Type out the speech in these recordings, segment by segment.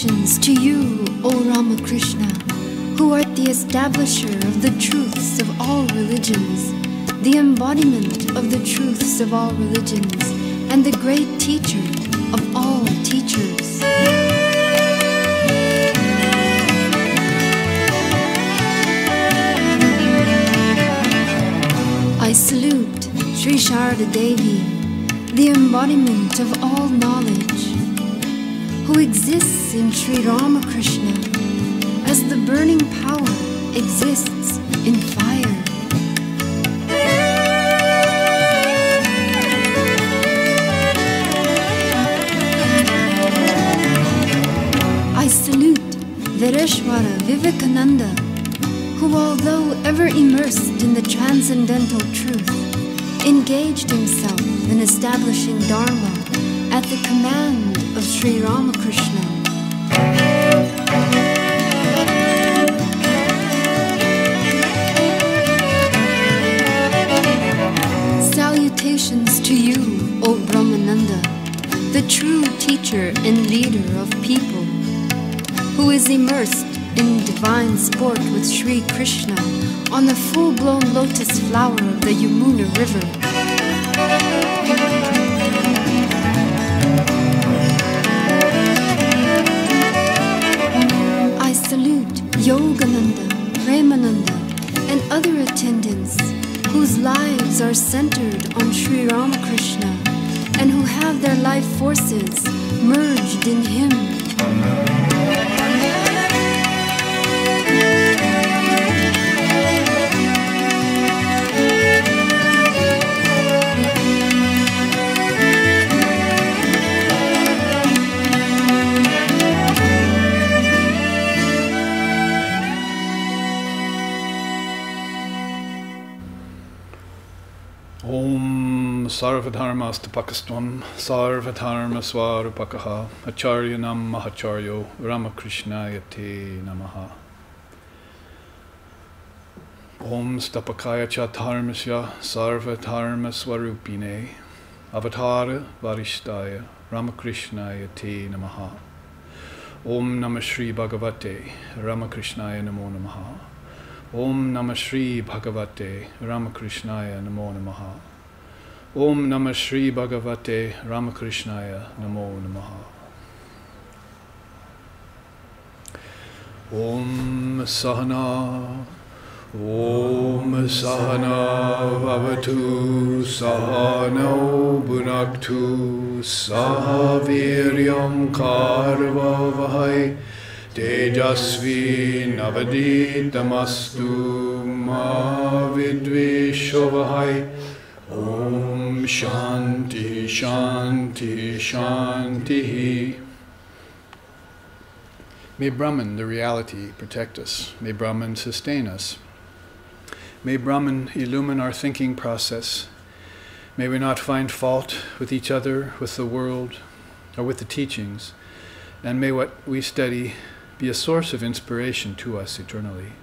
Salutations to you, O Ramakrishna, who art the establisher of the truths of all religions, the embodiment of the truths of all religions, and the great teacher of all teachers. I salute Sri Sharada Devi, the embodiment of all knowledge, who exists in Sri Ramakrishna as the burning power exists in fire. I salute Vireshwara Vivekananda, who, although ever immersed in the transcendental truth, engaged himself in establishing Dharma at the command of Sri Ramakrishna. Salutations to you, O Brahmananda, the true teacher and leader of people, who is immersed in divine sport with Sri Krishna on the full-blown lotus flower of the Yamuna River. I salute Yogananda, Premananda, and other attendants whose lives are centered on Sri Ramakrishna and who have their life forces merged in him. Om Sarvadharmastapakastvam Sarvadharmaswarupakaha Acharyanam Mahacharyo Ramakrishnaya Te Namaha. Om Stapakaya Chatarmasya Sarvadharmaswarupine Avatara Varishtaya Ramakrishnaya Te Namaha. Om Namah Shri Bhagavate Ramakrishnaya Namo Namaha. Om Namah Shri Bhagavate Ramakrishnaya Namo Namaha. Om Namah Shri Bhagavate Ramakrishnaya Namo Namaha. Om Sahana Vavatu Sahano Bhunaktu Sahaviryam Karvavahai Tejasvi Navaditamastu Ma Vidvishovahai. Om Shanti Shanti Shanti. May Brahman, the reality, protect us. May Brahman sustain us. May Brahman illumine our thinking process. May we not find fault with each other, with the world, or with the teachings. And may what we study be a source of inspiration to us eternally.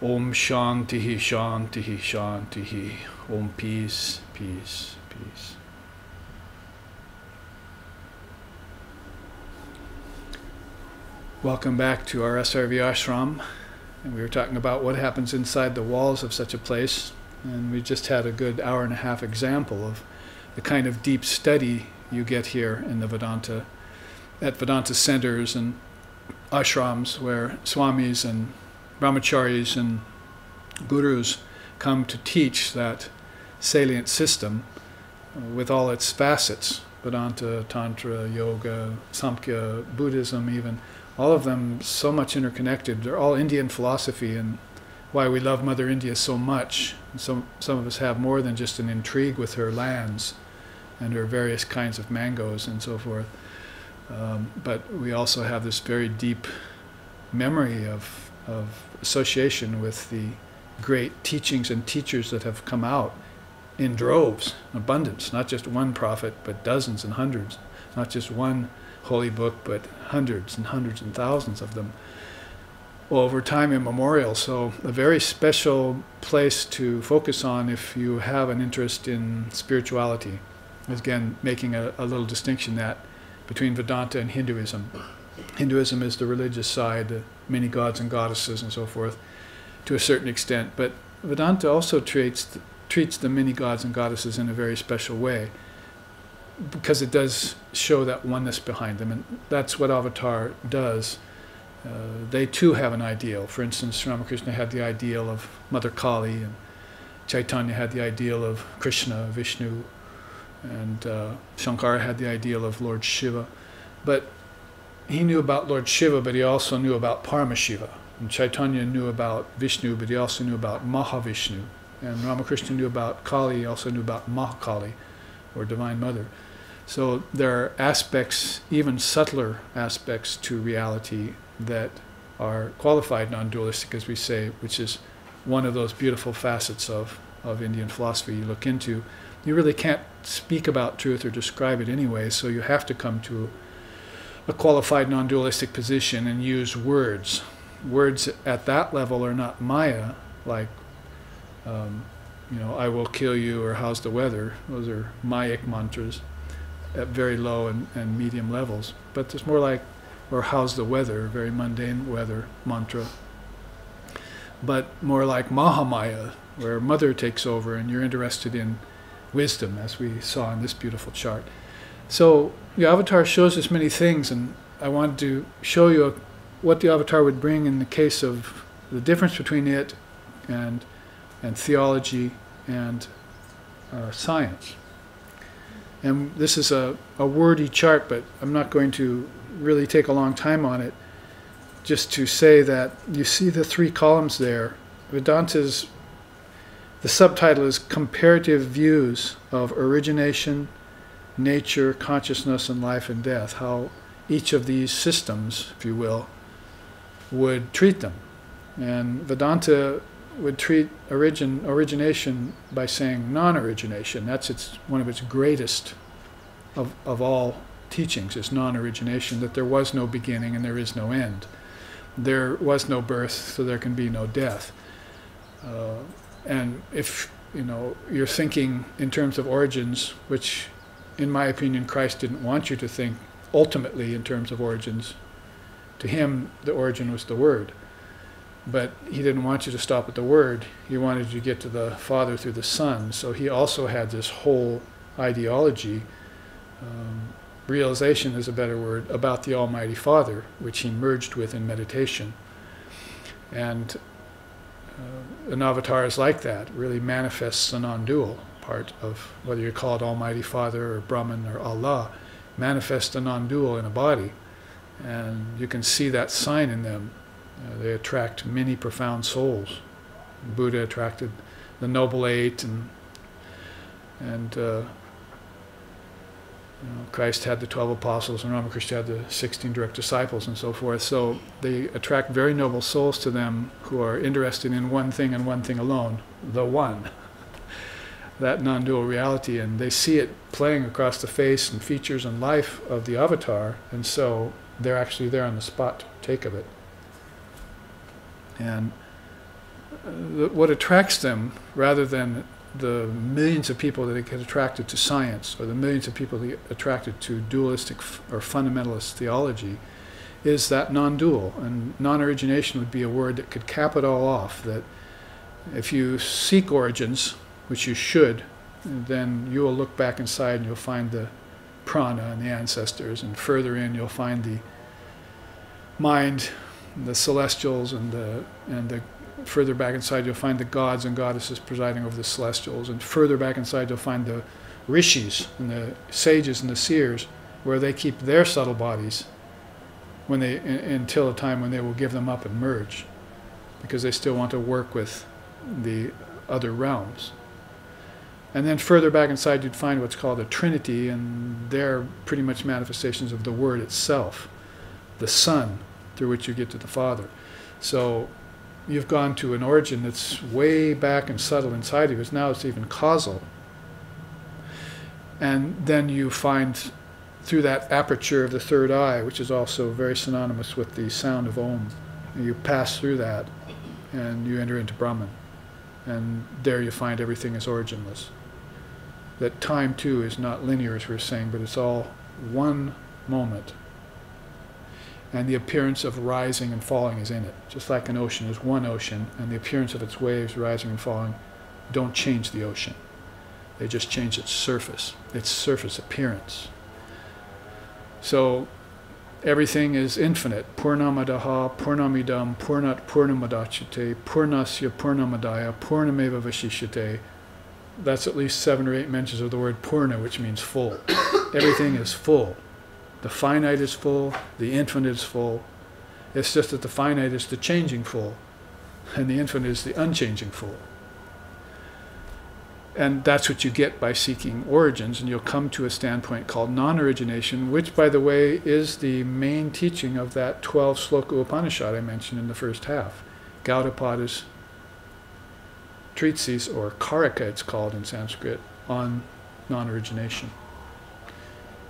Om Shanti Shanti Shanti. Om peace, peace, peace. Welcome back to our SRV ashram. And we were talking about what happens inside the walls of such a place. And we just had a good hour-and-a-half example of the kind of deep study you get here in the Vedanta, at Vedanta centers and ashrams where swamis and brahmacharis and gurus come to teach that salient system with all its facets, Vedanta, Tantra, Yoga, Samkhya, Buddhism even, all of them so much interconnected. They're all Indian philosophy and why we love Mother India so much. And some of us have more than just an intrigue with her lands and her various kinds of mangoes and so forth. But we also have this very deep memory of association with the great teachings and teachers that have come out in droves, abundance, not just one prophet, but dozens and hundreds, not just one holy book, but hundreds and hundreds and thousands of them over time immemorial. So a very special place to focus on if you have an interest in spirituality. Again, making a little distinction that between Vedanta and Hinduism. Hinduism is the religious side, the many gods and goddesses and so forth, to a certain extent. But Vedanta also treats the many gods and goddesses in a very special way, because it does show that oneness behind them, and that's what Avatar does. They too have an ideal. For instance, Ramakrishna had the ideal of Mother Kali, and Chaitanya had the ideal of Krishna, Vishnu, and Shankara had the ideal of Lord Shiva. But he knew about Lord Shiva, but he also knew about Paramashiva. And Chaitanya knew about Vishnu, but he also knew about Mahavishnu. And Ramakrishna knew about Kali, he also knew about Mahakali, or Divine Mother. So there are aspects, even subtler aspects to reality, that are qualified non-dualistic, as we say, which is one of those beautiful facets of Indian philosophy you look into. You really can't speak about truth or describe it anyway, so you have to come to a qualified non-dualistic position and use words. Words at that level are not Maya, like, I will kill you, or how's the weather. Those are Mayic mantras at very low and medium levels. But it's more like, or how's the weather, very mundane weather mantra. But more like Mahamaya, where Mother takes over and you're interested in wisdom, as we saw in this beautiful chart. So the Avatar shows us many things, and I wanted to show you what the Avatar would bring in the case of the difference between it and theology and science. And this is a wordy chart, but I'm not going to really take a long time on it, just to say that you see the 3 columns there. Vedanta's, the subtitle is Comparative Views of Origination, Nature, Consciousness, and Life and Death, how each of these systems, if you will, would treat them. And Vedanta would treat origination by saying non-origination. That's one of its greatest of all teachings, is non-origination, that there was no beginning and there is no end. There was no birth, so there can be no death. And if you're thinking in terms of origins, which in my opinion Christ didn't want you to think ultimately in terms of origins. To him the origin was the Word. But he didn't want you to stop at the Word. He wanted you to get to the Father through the Son. So he also had this whole ideology, realization is a better word, about the Almighty Father, which he merged with in meditation. And an avatar is like that, really manifests the non-dual part of, whether you call it Almighty Father or Brahman or Allah, manifests the non-dual in a body. And you can see that sign in them. They attract many profound souls. Buddha attracted the Noble Eight, and Christ had the 12 apostles, and Ramakrishna had the 16 direct disciples, and so forth. So they attract very noble souls to them who are interested in one thing and one thing alone, the One, that non-dual reality. And they see it playing across the face and features and life of the avatar, and so they're actually there on the spot to partake of it. And what attracts them, rather than the millions of people that get attracted to science, or the millions of people that get attracted to dualistic or fundamentalist theology, is that non-dual. And non-origination would be a word that could cap it all off, that if you seek origins, which you should, then you will look back inside and you'll find the prana and the ancestors, and further in you'll find the mind, the celestials, and the further back inside you'll find the gods and goddesses presiding over the celestials, and further back inside you'll find the rishis and the sages and the seers, where they keep their subtle bodies when they until a time when they will give them up and merge, because they still want to work with the other realms. And then further back inside you'd find what's called a Trinity, and they're pretty much manifestations of the Word itself, the Son, through which you get to the Father. So you've gone to an origin that's way back and subtle inside of you. Now it's even causal. And then you find through that aperture of the third eye, which is also very synonymous with the sound of Om, you pass through that and you enter into Brahman. And there you find everything is originless. That time too is not linear, as we were saying, but it's all one moment. and the appearance of rising and falling is in it. Just like an ocean is one ocean, and the appearance of its waves rising and falling don't change the ocean. They just change its surface appearance. So everything is infinite. Purnamadaha, Purnamidam, Purnat Purnamadachite, Purnasya Purnamadaya, Purnameva Vashishyate. That's at least 7 or 8 mentions of the word Purna, which means full. Everything is full. The finite is full, the infinite is full. It's just that the finite is the changing full, and the infinite is the unchanging full. And that's what you get by seeking origins, and you'll come to a standpoint called non-origination, which, by the way, is the main teaching of that 12-sloka Upanishad I mentioned in the first half. Gaudapada's treatise, or Karika it's called in Sanskrit, on non-origination.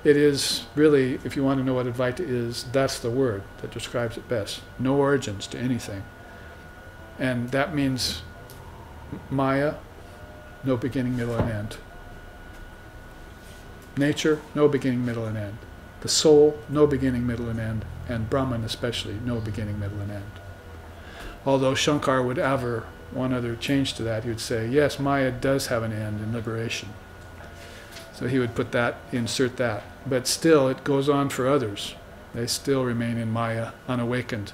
It is really, if you want to know what Advaita is, that's the word that describes it best. No origins to anything. And that means Maya, no beginning, middle, and end. Nature, no beginning, middle, and end. The soul, no beginning, middle, and end. And Brahman especially, no beginning, middle, and end. Although Shankar would add one other change to that. He would say, yes, Maya does have an end in liberation. So he would put that, insert that. But still, it goes on for others. They still remain in Maya, unawakened.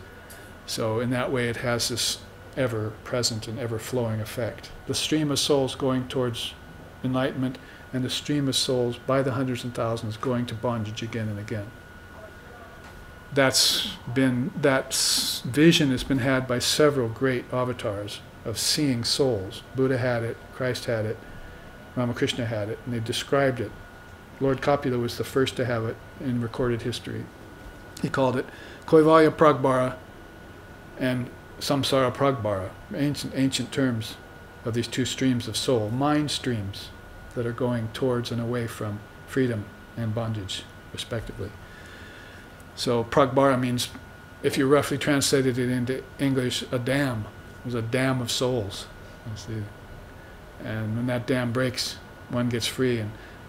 So in that way, it has this ever-present and ever-flowing effect. The stream of souls going towards enlightenment, and the stream of souls by the hundreds and thousands going to bondage again and again. That vision has been had by several great avatars of seeing souls. Buddha had it, Christ had it, Ramakrishna had it, and they described it. Lord Kapila was the first to have it in recorded history. He called it Kaivalya Pragbara and Samsara Pragbara, ancient terms of these two streams of soul, mind streams that are going towards and away from freedom and bondage, respectively. So Pragbara means, if you roughly translated it into English, a dam. It was a dam of souls. And when that dam breaks, one gets free,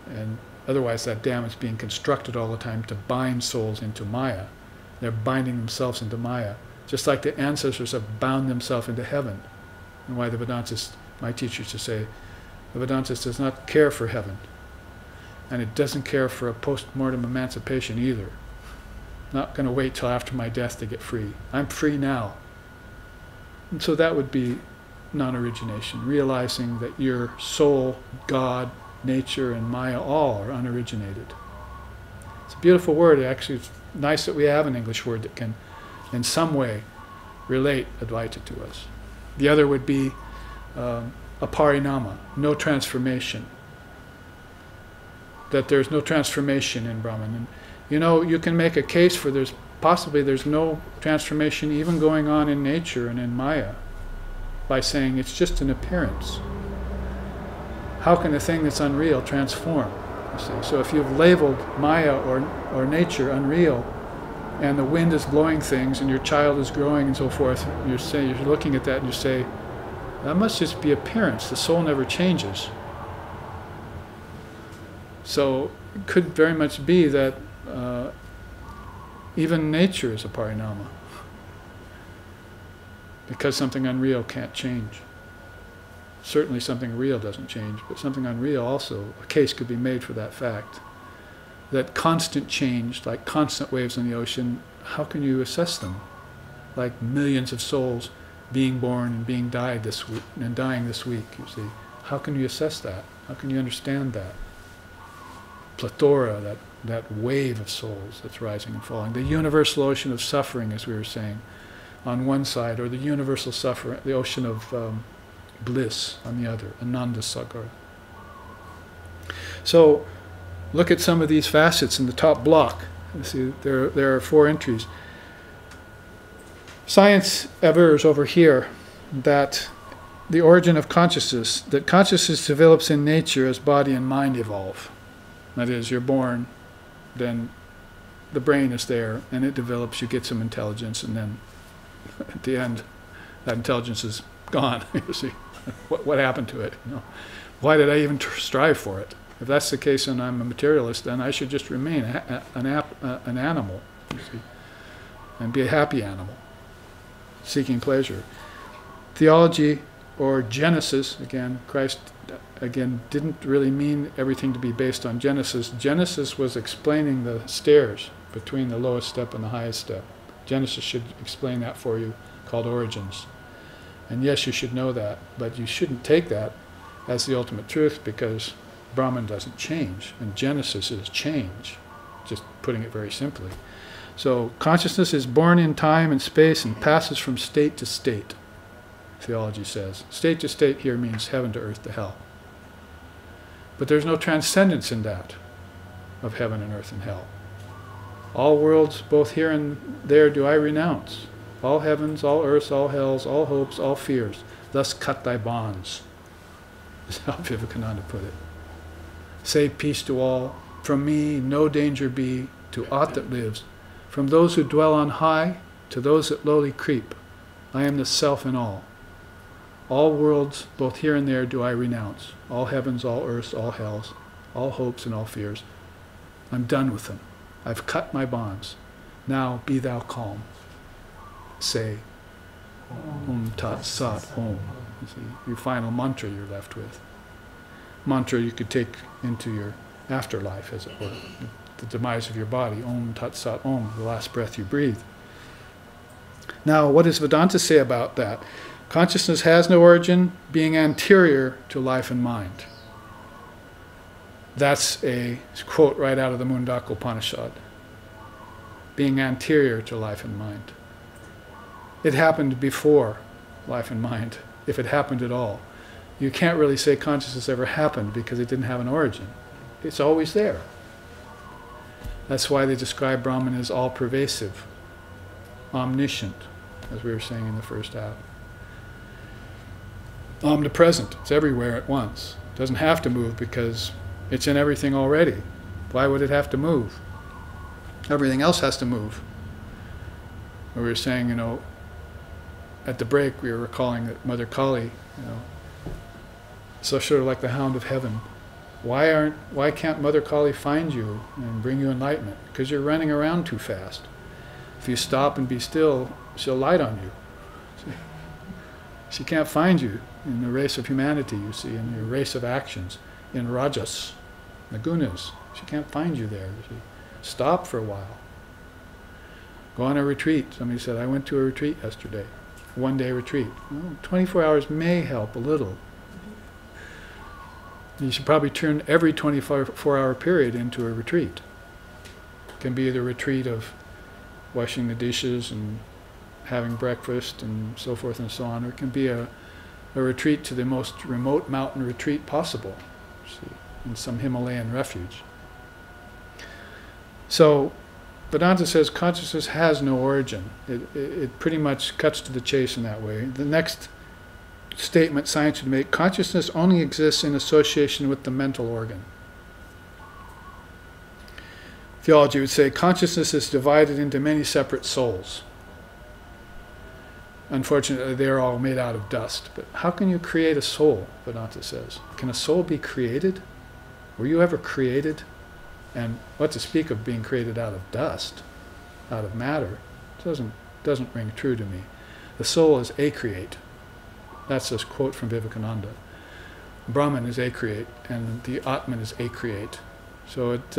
and otherwise that dam is being constructed all the time to bind souls into Maya. They're binding themselves into Maya, just like the ancestors have bound themselves into heaven. And why the Vedantist, my teacher used to say, the Vedantist does not care for heaven, and it doesn't care for a post-mortem emancipation either. Not going to wait till after my death to get free. I'm free now. And so that would be non-origination, realizing that your soul, God, nature, and Maya all are unoriginated. It's a beautiful word. Actually, it's nice that we have an English word that can, in some way, relate Advaita to us. The other would be aparinama, no transformation. That there's no transformation in Brahman. And you know, you can make a case for there's no transformation even going on in nature and in Maya by saying it's just an appearance. How can a thing that's unreal transform? You see? So if you've labeled Maya or nature unreal, and the wind is blowing things and your child is growing and so forth, you're looking at that and you say, that must just be appearance. The soul never changes. So it could very much be that even nature is a parinama, because something unreal can't change. Certainly something real doesn't change, but something unreal also, a case could be made for that fact. That constant change, like constant waves in the ocean, how can you assess them? Like millions of souls being born and being died this week and dying this week, you see. How can you assess that? How can you understand that? Plethora, that wave of souls that's rising and falling. The universal ocean of suffering, as we were saying, on one side, or the universal suffering, the ocean of bliss on the other, Ananda Sagar. So, look at some of these facets in the top block. You see, there are 4 entries. Science avers over here that the origin of consciousness, that consciousness develops in nature as body and mind evolve. That is, you're born, then the brain is there, and it develops, you get some intelligence, and then at the end, that intelligence is gone. You see, what happened to it? You know? Why did I even strive for it? If that's the case and I'm a materialist, then I should just remain an animal, you see. and be a happy animal, seeking pleasure. Theology, or Genesis, again, Christ didn't really mean everything to be based on Genesis. Genesis was explaining the stairs between the lowest step and the highest step. Genesis should explain that for you, called Origins. And yes, you should know that, but you shouldn't take that as the ultimate truth, because Brahman doesn't change, and Genesis is change, just putting it very simply. So consciousness is born in time and space and passes from state to state, theology says. State to state here means heaven to earth to hell. But there's no transcendence in that, of heaven and earth and hell. All worlds, both here and there, do I renounce. All heavens, all earths, all hells, all hopes, all fears. Thus cut thy bonds, is how Vivekananda put it. Say peace to all. From me no danger be to aught that lives. From those who dwell on high to those that lowly creep. I am the self in all. All worlds, both here and there, do I renounce. All heavens, all earths, all hells, all hopes and all fears. I'm done with them. I've cut my bonds. Now be thou calm. Say, Tat Sat Om. You see, your final mantra you're left with. Mantra you could take into your afterlife, as it were. The demise of your body. Om Tat Sat Om, the last breath you breathe. Now, what does Vedanta say about that? Consciousness has no origin, being anterior to life and mind. That's a quote right out of the Mundaka Upanishad. Being anterior to life and mind. It happened before life and mind, if it happened at all. You can't really say consciousness ever happened because it didn't have an origin. It's always there. That's why they describe Brahman as all-pervasive, omniscient, as we were saying in the first half. Omnipresent, it's everywhere at once. It doesn't have to move because it's in everything already. Why would it have to move? Everything else has to move. We were saying, at the break we were recalling that Mother Kali, so sort of like the hound of heaven. Why can't Mother Kali find you and bring you enlightenment? Because you're running around too fast. If you stop and be still, she'll light on you. See? She can't find you in the race of humanity, you see, in your race of actions, in rajas, the gunas. She can't find you there. You see. Stop for a while. Go on a retreat. Somebody said, I went to a retreat yesterday, a one-day retreat. Well, 24 hours may help a little. You should probably turn every 24-hour period into a retreat. It can be the retreat of washing the dishes and having breakfast and so forth and so on, or it can be a retreat to the most remote mountain retreat possible, see, in some Himalayan refuge. So Vedanta says consciousness has no origin. It pretty much cuts to the chase in that way. The next statement science would make, consciousness only exists in association with the mental organ. Theology would say consciousness is divided into many separate souls. Unfortunately, they're all made out of dust. But how can you create a soul, Vedanta says? Can a soul be created? Were you ever created? And what to speak of being created out of dust, out of matter? It doesn't ring true to me. The soul is acreate. That's this quote from Vivekananda. Brahman is acreate, and the Atman is acreate. So if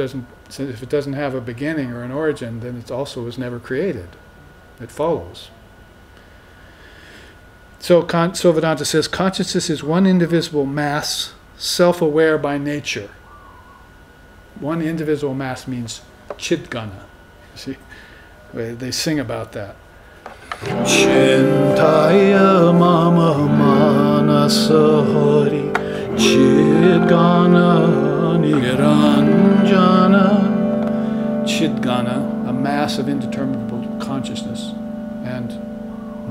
it doesn't have a beginning or an origin, then it also was never created. It follows. So Vedanta says consciousness is one indivisible mass, self-aware by nature. One indivisible mass means chidgana. See, they sing about that. Chintaya mama manasahari chidgana niranjana. Chidgana, a mass of indeterminable consciousness, and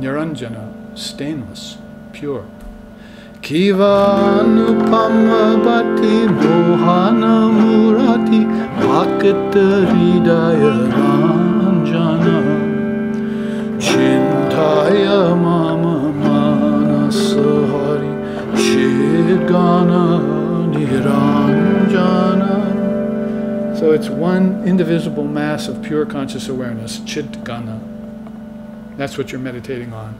niranjana, stainless, pure. Kiva anupama bhati mohana murati bhakta hridaya ranjana. Chintaya mama manasahari chidgana niranjana. So it's one indivisible mass of pure conscious awareness, chidgana. That's what you're meditating on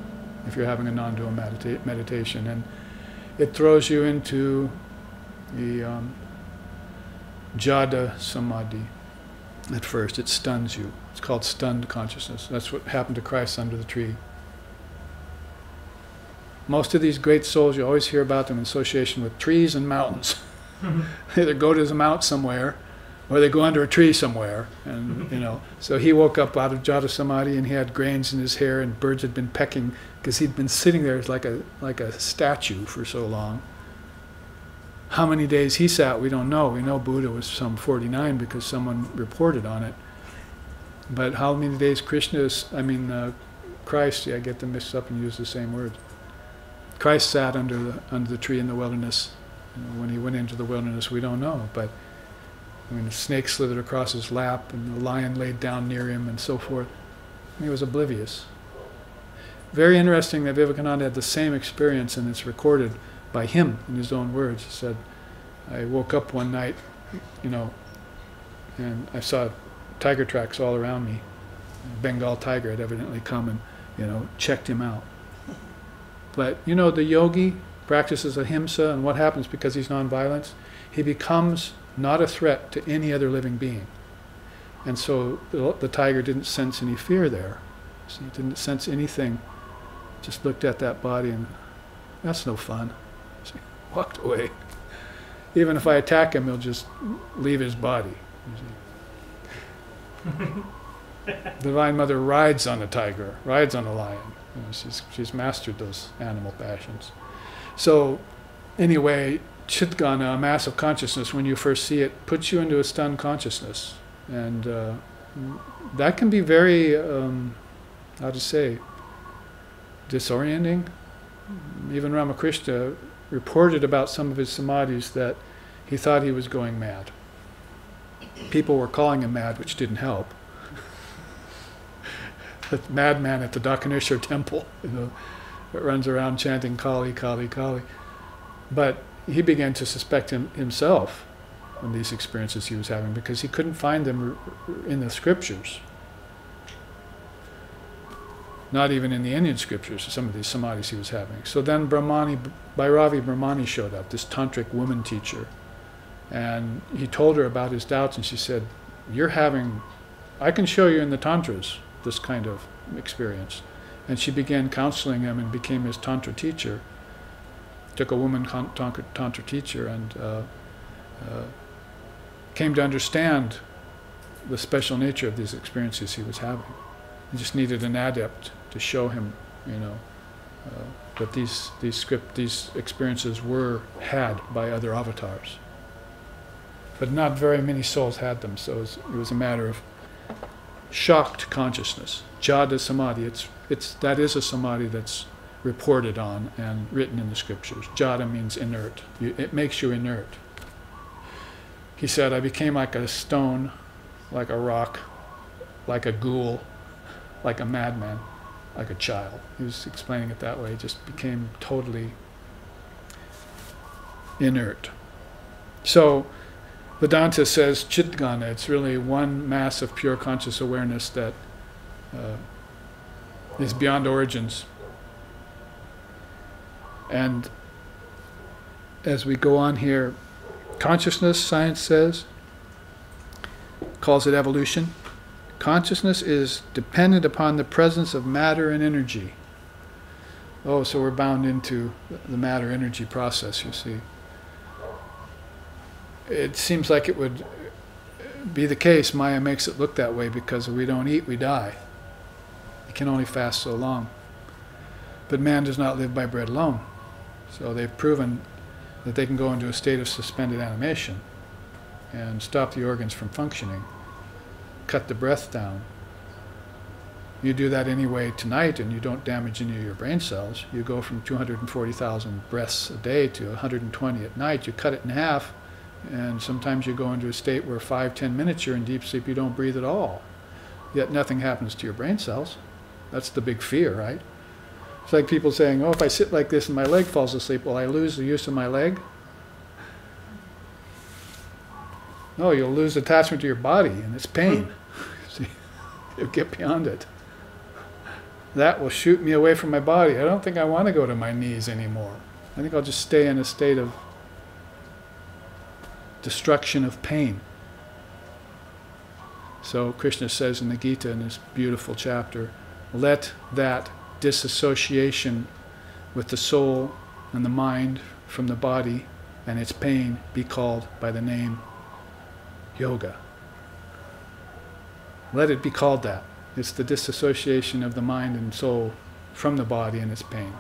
if you're having a non-dual meditation. And it throws you into the jhada samadhi at first. It stuns you. It's called stunned consciousness. That's what happened to Christ under the tree. Most of these great souls, you always hear about them in association with trees and mountains. They either go to the mount somewhere, or they go under a tree somewhere. And so he woke up out of jhada samadhi, and he had grains in his hair, and birds had been pecking because he'd been sitting there like a statue for so long. How many days he sat, we don't know. We know Buddha was some 49 because someone reported on it. But how many days Christ, I get them mixed up and use the same words. Christ sat under the tree in the wilderness. When he went into the wilderness, we don't know. But the snake slithered across his lap, and the lion laid down near him, and so forth. He was oblivious. Very interesting that Vivekananda had the same experience, and it's recorded by him in his own words. He said, I woke up one night, and I saw tiger tracks all around me. A Bengal tiger had evidently come and, checked him out. But, the yogi practices ahimsa, and what happens because he's nonviolent? He becomes not a threat to any other living being. And so the tiger didn't sense any fear there. So he didn't sense anything. Just looked at that body and, that's no fun. So he walked away. Even if I attack him, he'll just leave his body. The Divine Mother rides on the tiger, rides on the lion. She's mastered those animal passions. So anyway, Chitgana, a mass of consciousness, when you first see it, puts you into a stunned consciousness. And that can be very, disorienting. Even Ramakrishna reported about some of his samadhis that he thought he was going mad. People were calling him mad, which didn't help. The madman at the Dakaneshwar temple, that runs around chanting Kali, Kali, Kali. But he began to suspect himself in these experiences he was having because he couldn't find them in the scriptures. Not even in the Indian scriptures, some of these samadhis he was having. So then Bhairavi Brahmani showed up, this tantric woman teacher. And he told her about his doubts, and she said, I can show you in the tantras this kind of experience. And she began counseling him and became his tantra teacher. Took a woman tantra teacher and came to understand the special nature of these experiences he was having. He just needed an adept to show him, that these experiences were had by other avatars. But not very many souls had them, so it was a matter of shocked consciousness. Jhada samadhi, that is a samadhi that's reported on and written in the scriptures. Jhada means inert. It makes you inert. He said, I became like a stone, like a rock, like a ghoul, like a madman, like a child. He was explaining it that way. He just became totally inert. So Vedanta says Chitgana, it's really one mass of pure conscious awareness that is beyond origins. And as we go on here, consciousness, science says, calls it evolution. Consciousness is dependent upon the presence of matter and energy. Oh, so we're bound into the matter-energy process, you see. It seems like it would be the case. Maya makes it look that way because if we don't eat, we die. You can only fast so long. But man does not live by bread alone. So they've proven that they can go into a state of suspended animation and stop the organs from functioning, cut the breath down. You do that anyway tonight and you don't damage any of your brain cells. You go from 240,000 breaths a day to 120 at night. You cut it in half, and sometimes you go into a state where 5-10 minutes you're in deep sleep, you don't breathe at all. Yet nothing happens to your brain cells. That's the big fear, right? It's like people saying, oh, if I sit like this and my leg falls asleep, will I lose the use of my leg? No, you'll lose attachment to your body and its pain. See, you'll get beyond it. that will shoot me away from my body. I don't think I want to go to my knees anymore. I think I'll just stay in a state of destruction of pain. So Krishna says in the Gita, in this beautiful chapter, let that disassociation with the soul and the mind from the body and its pain be called by the name yoga. Let it be called that. It's the disassociation of the mind and soul from the body and its pain.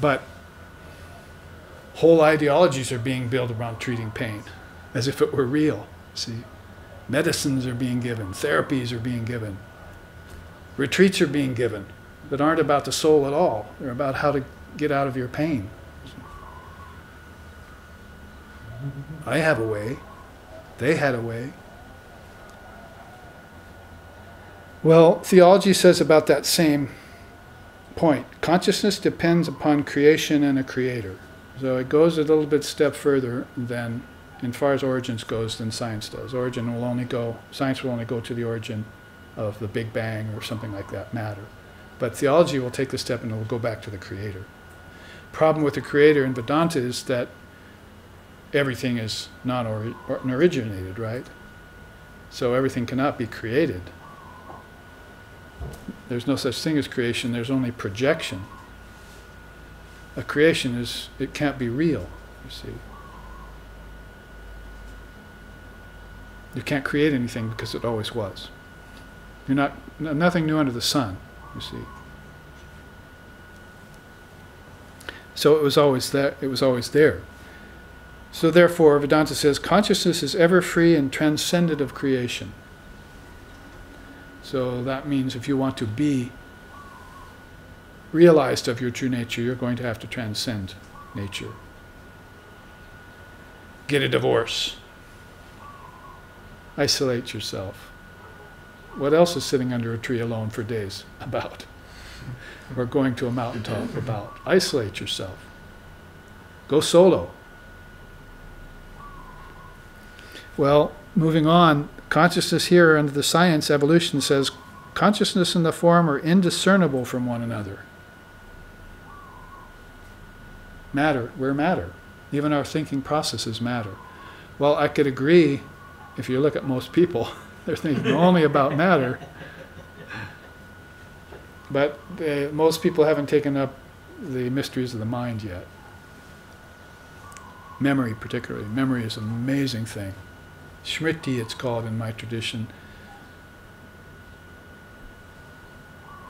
But whole ideologies are being built around treating pain as if it were real. See, medicines are being given, therapies are being given, retreats are being given that aren't about the soul at all. They're about how to get out of your pain. I have a way. They had a way. Well, theology says about that same point, consciousness depends upon creation and a creator. So it goes a little bit step further than, in far as origins goes, than science does. Science will only go to the origin of the Big Bang or something like that, matter. But theology will take the step and it will go back to the creator. Problem with the creator in Vedanta is that everything is non-originated, right? So everything cannot be created. There's no such thing as creation, there's only projection. A creation it can't be real, you see. You can't create anything because it always was. Nothing new under the sun, you see. So it was always there. So therefore, Vedanta says, consciousness is ever free and transcendent of creation. So that means if you want to be realized of your true nature, you're going to have to transcend nature. Get a divorce. Isolate yourself. What else is sitting under a tree alone for days about? Or going to a mountaintop about? Isolate yourself. Go solo. Well, moving on, consciousness here under the science evolution says consciousness and the form are indiscernible from one another. Matter, we're matter. Even our thinking processes matter. Well, I could agree, if you look at most people, they're thinking only about matter. But most people haven't taken up the mysteries of the mind yet. Memory particularly. Memory is an amazing thing. Smriti, it's called in my tradition.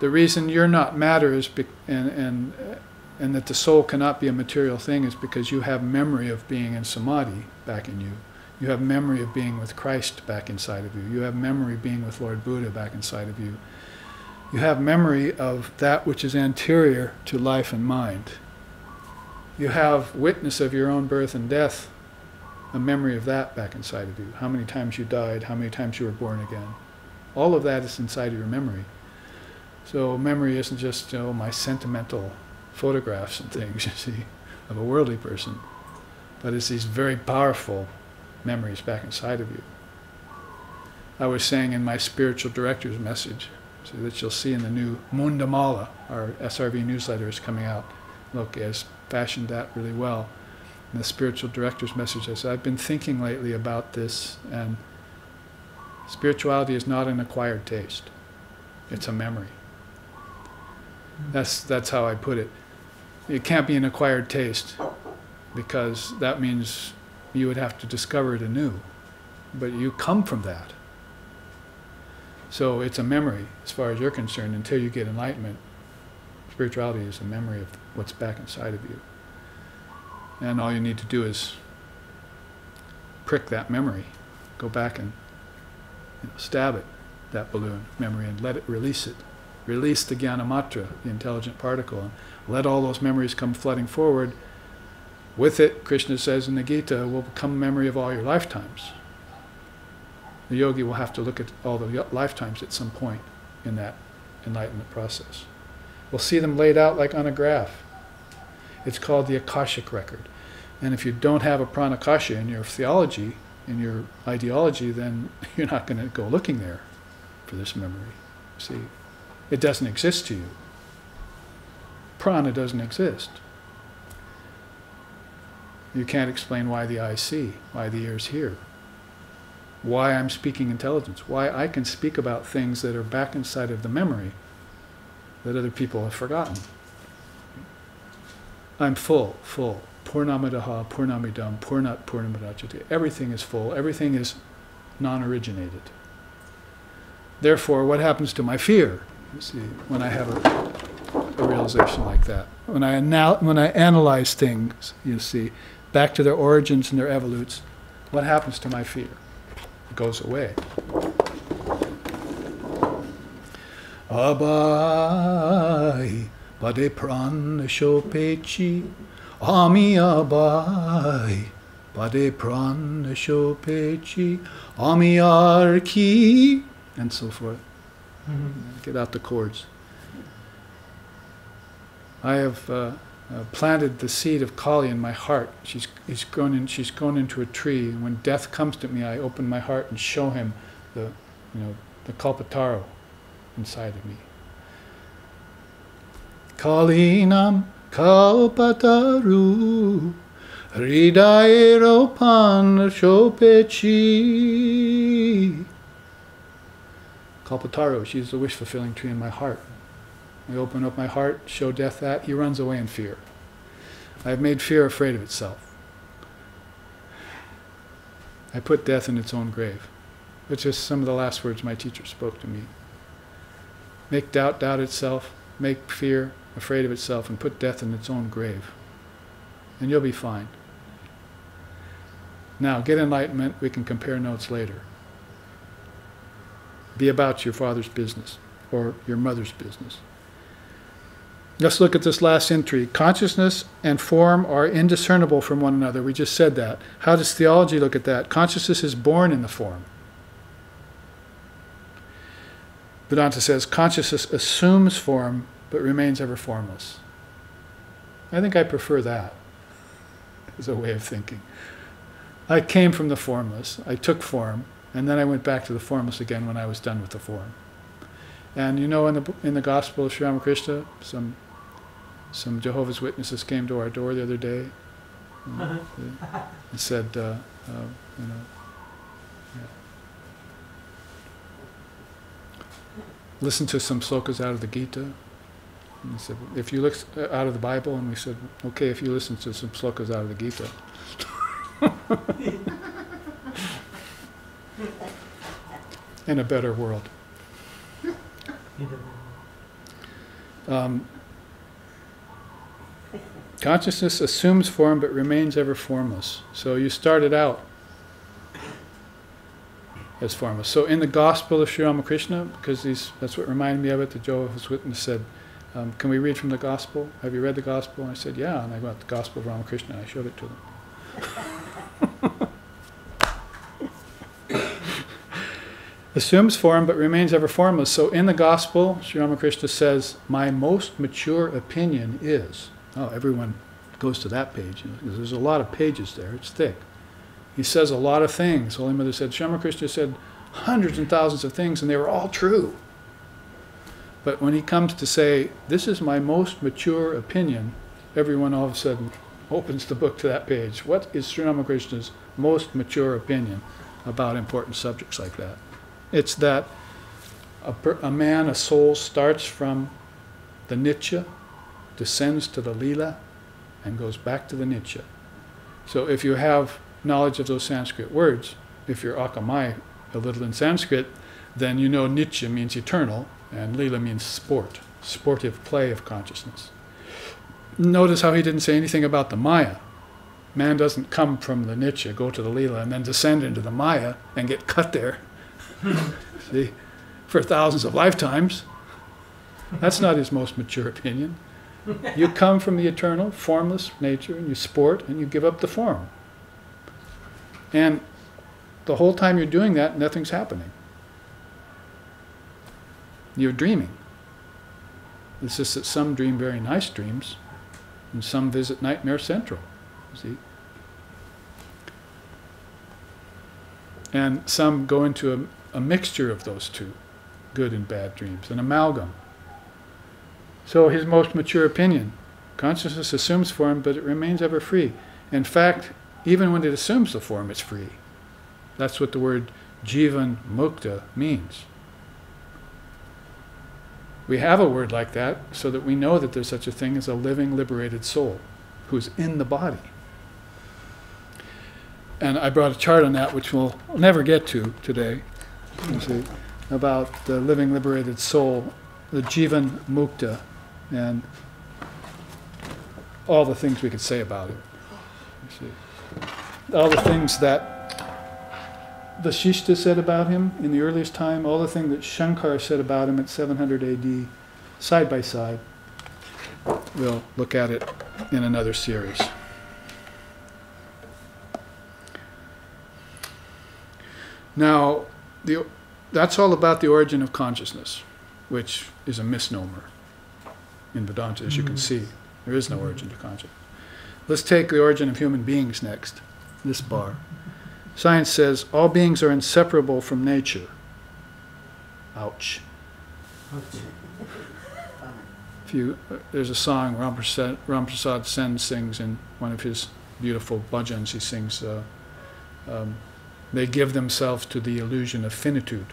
The reason you're not matter is and that the soul cannot be a material thing is because you have memory of being in samadhi back in you. You have memory of being with Christ back inside of you. You have memory of being with Lord Buddha back inside of you. You have memory of that which is anterior to life and mind. You have witness of your own birth and death, a memory of that back inside of you. How many times you died, how many times you were born again. All of that is inside of your memory. So memory isn't just, my sentimental photographs and things, you see, of a worldly person, but it's these very powerful memories back inside of you. I was saying in my spiritual director's message, so that you'll see in the new Mundamala, our SRV newsletter is coming out. Look, has fashioned that really well. In the spiritual director's message, I said, I've been thinking lately about this, and spirituality is not an acquired taste. It's a memory. That's how I put it. It can't be an acquired taste, because that means you would have to discover it anew. But you come from that. So it's a memory, as far as you're concerned, until you get enlightenment. Spirituality is a memory of what's back inside of you. And all you need to do is prick that memory, go back and stab it, that balloon memory, and let it release it. Release the jnanamatra, the intelligent particle, and let all those memories come flooding forward. With it, Krishna says in the Gita, will become a memory of all your lifetimes. The yogi will have to look at all the lifetimes at some point in that enlightenment process. We'll see them laid out like on a graph. It's called the Akashic record. And if you don't have a pranakasha in your theology, in your ideology, then you're not going to go looking there for this memory. See, it doesn't exist to you. Prana doesn't exist. You can't explain why the eyes see, why the ears hear, why I'm speaking intelligence, why I can speak about things that are back inside of the memory that other people have forgotten. I'm full. Purnamadaha, Purnamidam, Purnat Purnamadachyate. Everything is full. Everything is non-originated. Therefore, what happens to my fear? You see, when I have a realization like that, when I analyze things, you see, back to their origins and their evolutes, what happens to my fear? It goes away. Abai, Bade Pran Shopechi, Ami Abai, Bade Pran Shopechi, Ami Arki, and so forth. Get out the chords. I have planted the seed of Kali in my heart. She's grown into a tree. And when death comes to me, I open my heart and show him the Kalpataro inside of me. Kalinam Kalpataru Hridaero Pan Shopechi. Kalpataru, she's the wish-fulfilling tree in my heart. I open up my heart, show death that, he runs away in fear. I have made fear afraid of itself. I put death in its own grave. It's just some of the last words my teacher spoke to me. Make doubt doubt itself, make fear afraid of itself, and put death in its own grave. And you'll be fine. Now, get enlightenment, we can compare notes later. Be about your father's business, or your mother's business. Let's look at this last entry. Consciousness and form are indiscernible from one another. We just said that. How does theology look at that? Consciousness is born in the form. Vedanta says consciousness assumes form but remains ever formless. I think I prefer that as a way of thinking. I came from the formless. I took form, and then I went back to the formless again when I was done with the form. And you know, in the Gospel of Sri Ramakrishna, some Jehovah's Witnesses came to our door the other day and said, yeah. Listen to some slokas out of the Gita. And he said, if you look out of the Bible, and we said, okay, if you listen to some slokas out of the Gita. In a better world. Consciousness assumes form but remains ever formless. So you started out as formless. So in the Gospel of Sri Ramakrishna, because that's what reminded me of it, the Jehovah's Witness said, can we read from the Gospel? Have you read the Gospel? And I said, yeah. And I got the Gospel of Ramakrishna and I showed it to them. Assumes form but remains ever formless. So in the Gospel, Sri Ramakrishna says, my most mature opinion is. Oh, everyone goes to that page. There's a lot of pages there. It's thick. He says a lot of things. Holy Mother said, Sri Ramakrishna said hundreds and thousands of things, and they were all true. But when he comes to say, this is my most mature opinion, everyone all of a sudden opens the book to that page. What is Sri Ramakrishna's most mature opinion about important subjects like that? It's that a soul starts from the Nitya, descends to the Leela, and goes back to the Nitya. So if you have knowledge of those Sanskrit words, if you're akamai a little in Sanskrit, then you know Nitya means eternal, and Leela means sport, sportive play of consciousness. Notice how he didn't say anything about the Maya. Man doesn't come from the Nitya, go to the Leela, and then descend into the Maya and get cut there. See, for thousands of lifetimes. That's not his most mature opinion. You come from the eternal, formless nature, and you sport, and you give up the form. And the whole time you're doing that, nothing's happening. You're dreaming. It's just that some dream very nice dreams, and some visit Nightmare Central, see? And some go into a mixture of those two. good and bad dreams, an amalgam. So his most mature opinion, consciousness assumes form, but it remains ever free. In fact, even when it assumes the form, it's free. That's what the word jivan mukta means. We have a word like that so that we know that there's such a thing as a living, liberated soul who's in the body. And I brought a chart on that, which we'll never get to today, you see, about the living, liberated soul, the jivan mukta, and all the things we could say about it. You see, all the things that Vasishta said about him in the earliest time, all the things that Shankar said about him at 700 AD, side by side. We'll look at it in another series. Now, that's all about the origin of consciousness, which is a misnomer in Vedanta, as you can see. There is no origin to consciousness. Let's take the origin of human beings next, this bar. Science says all beings are inseparable from nature. Ouch. There's a song Ramprasad Sen sings in one of his beautiful bhajans. He sings, they give themselves to the illusion of finitude.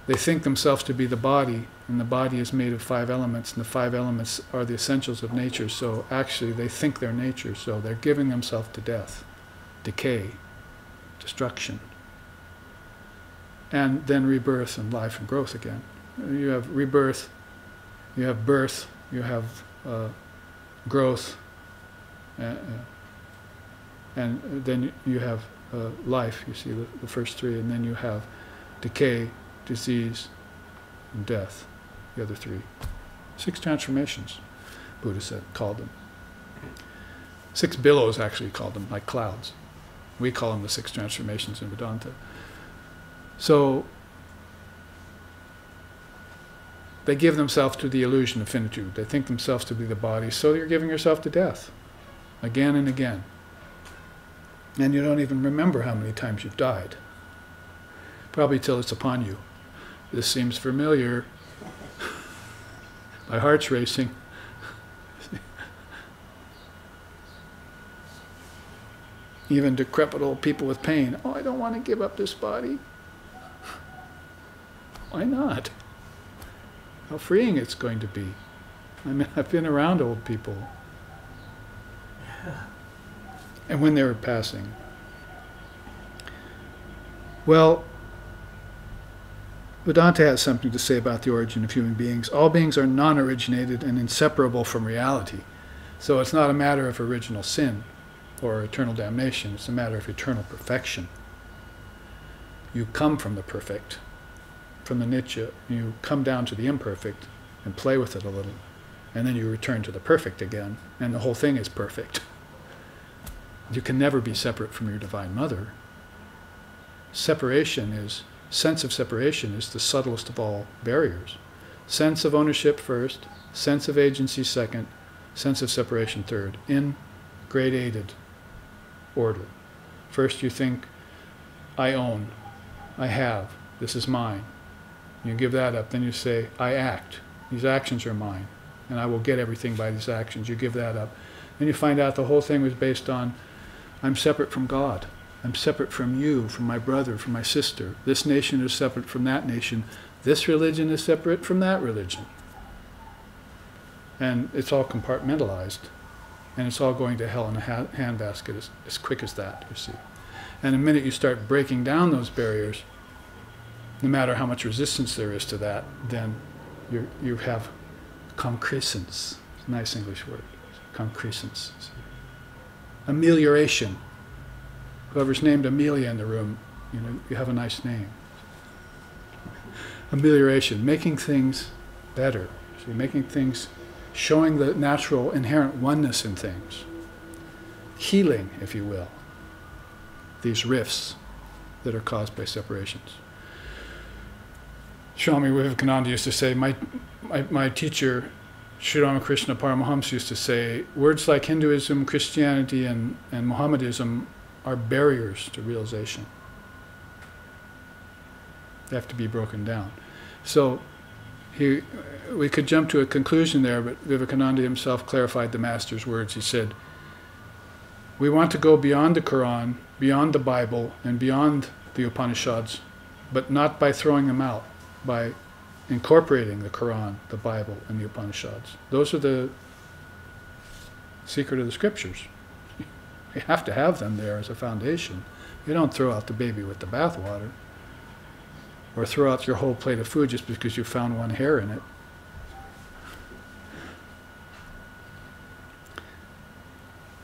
They think themselves to be the body, and the body is made of 5 elements, and the 5 elements are the essentials of nature. So actually they think they're nature, so they're giving themselves to death, decay, destruction, and then rebirth and life and growth again. You have rebirth, you have birth, you have growth, and then you have life, you see, the first 3, and then you have decay, disease, and death, the other 3. 6 transformations, Buddha said, called them. 6 billows actually called them, like clouds. We call them the 6 transformations in Vedanta. So they give themselves to the illusion of finitude. They think themselves to be the body, so you're giving yourself to death, again and again. And you don't even remember how many times you've died. Probably till it's upon you. This seems familiar. My heart's racing. Even decrepit old people with pain. Oh, I don't want to give up this body. Why not? How freeing it's going to be. I mean, I've been around old people. And when they were passing. Well, Vedanta has something to say about the origin of human beings. All beings are non-originated and inseparable from reality. So it's not a matter of original sin or eternal damnation. It's a matter of eternal perfection. You come from the perfect, from the nitya. You come down to the imperfect and play with it a little. And then you return to the perfect again, and the whole thing is perfect. You can never be separate from your Divine Mother. Sense of separation is the subtlest of all barriers. Sense of ownership first, sense of agency second, sense of separation third, in gradated order. First you think, I own, I have, this is mine. You give that up, then you say, I act, these actions are mine, and I will get everything by these actions. You give that up. Then you find out the whole thing was based on, I'm separate from God. I'm separate from you, from my brother, from my sister. This nation is separate from that nation. This religion is separate from that religion. And it's all compartmentalized. And it's all going to hell in a handbasket as quick as that, you see. And the minute you start breaking down those barriers, no matter how much resistance there is to that, then you have concrescence. It's a nice English word. Concrescence. Amelioration. Whoever's named Amelia in the room, you have a nice name. Amelioration, making things better. See, making things, showing the natural inherent oneness in things. Healing, if you will, these rifts that are caused by separations. Swami Vivekananda used to say, my teacher, Sri Ramakrishna Paramahamsa, used to say, words like Hinduism, Christianity, and Mohammedism are barriers to realization. They have to be broken down. So we could jump to a conclusion there, but Vivekananda himself clarified the Master's words. He said, we want to go beyond the Quran, beyond the Bible, and beyond the Upanishads, but not by throwing them out, by incorporating the Quran, the Bible, and the Upanishads. Those are the secret of the scriptures. You have to have them there as a foundation. You don't throw out the baby with the bathwater, or throw out your whole plate of food just because you found one hair in it.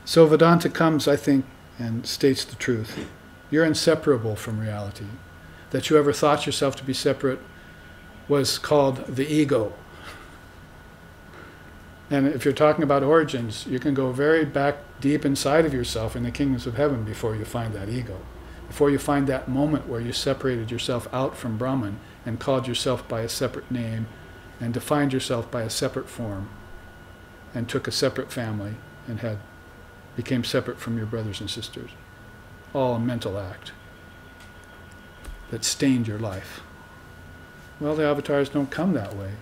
So Vedanta comes, I think, and states the truth. You're inseparable from reality. That you ever thought yourself to be separate was called the ego. And if you're talking about origins, you can go very back deep inside of yourself in the kingdoms of heaven before you find that ego. Before you find that moment where you separated yourself out from Brahman and called yourself by a separate name and defined yourself by a separate form and took a separate family and became separate from your brothers and sisters. All a mental act that stained your life. Well, the avatars don't come that way.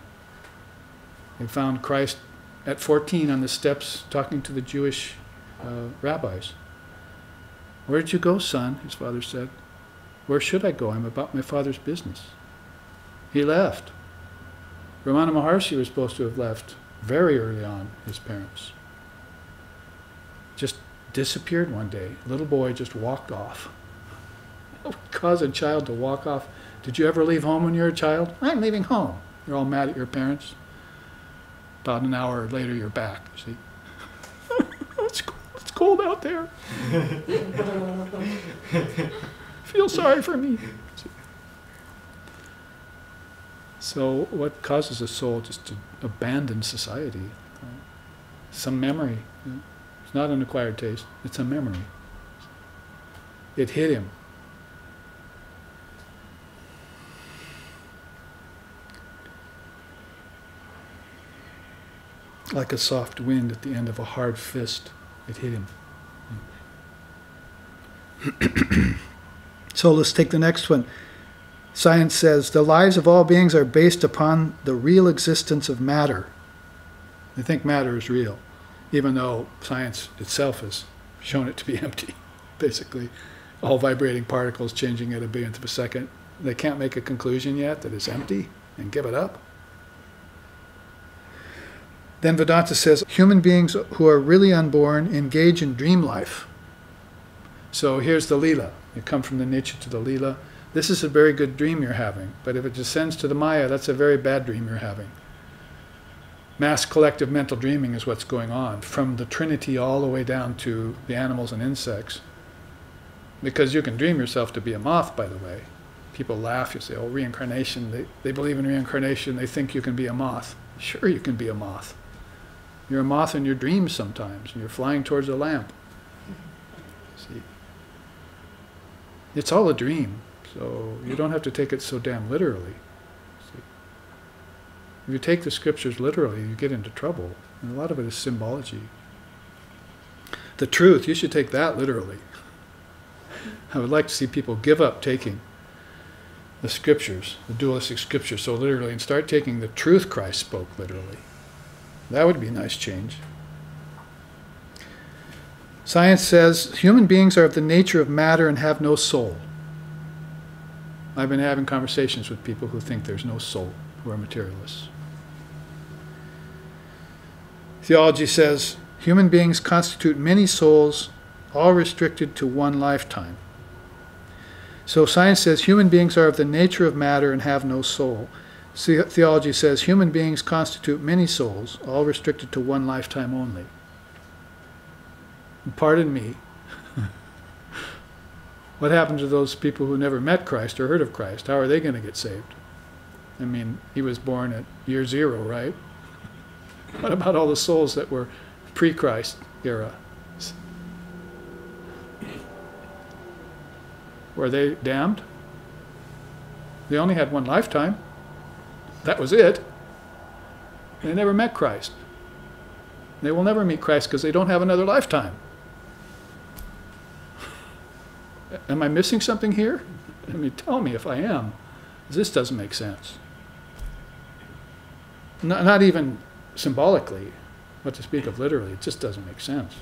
They found Christ at 14 on the steps talking to the Jewish rabbis. Where did you go, son? His father said. Where should I go? I'm about my father's business. He left. Ramana Maharshi was supposed to have left very early on, his parents. Just disappeared one day. Little boy just walked off. What would cause a child to walk off? Did you ever leave home when you were a child? I'm leaving home. You're all mad at your parents. About an hour later, you're back. See? It's cold out there. Feel sorry for me. So what causes a soul just to abandon society? Some memory. It's not an acquired taste. It's a memory. It hit him. Like a soft wind at the end of a hard fist. It hit him. So let's take the next one. Science says, the lives of all beings are based upon the real existence of matter. They think matter is real, even though science itself has shown it to be empty, basically. All vibrating particles changing at a billionth of a second. They can't make a conclusion yet that it's empty and give it up. Then Vedanta says, human beings who are really unborn engage in dream life. So here's the Leela. You come from the Nicha to the Leela. This is a very good dream you're having, but if it descends to the Maya, that's a very bad dream you're having. Mass collective mental dreaming is what's going on, from the Trinity all the way down to the animals and insects. Because you can dream yourself to be a moth, by the way. People laugh, you say, oh, reincarnation, they believe in reincarnation, they think you can be a moth. Sure, you can be a moth. You're a moth in your dreams sometimes, and you're flying towards a lamp. See? It's all a dream, so you don't have to take it so damn literally. See? If you take the scriptures literally, you get into trouble. And a lot of it is symbology. The truth, you should take that literally. I would like to see people give up taking the scriptures, the dualistic scriptures, so literally, and start taking the truth Christ spoke literally. That would be a nice change. Science says human beings are of the nature of matter and have no soul. I've been having conversations with people who think there's no soul, who are materialists. Theology says human beings constitute many souls, all restricted to one lifetime. So science says human beings are of the nature of matter and have no soul. Theology says human beings constitute many souls, all restricted to one lifetime only. And pardon me, what happened to those people who never met Christ or heard of Christ? How are they going to get saved? I mean, he was born at year 0, right? What about all the souls that were pre-Christ era? Were they damned? They only had one lifetime. That was it. They never met Christ. They will never meet Christ because they don't have another lifetime. Am I missing something here? I mean, tell me if I am. This doesn't make sense. Not even symbolically, what to speak of literally. It just doesn't make sense.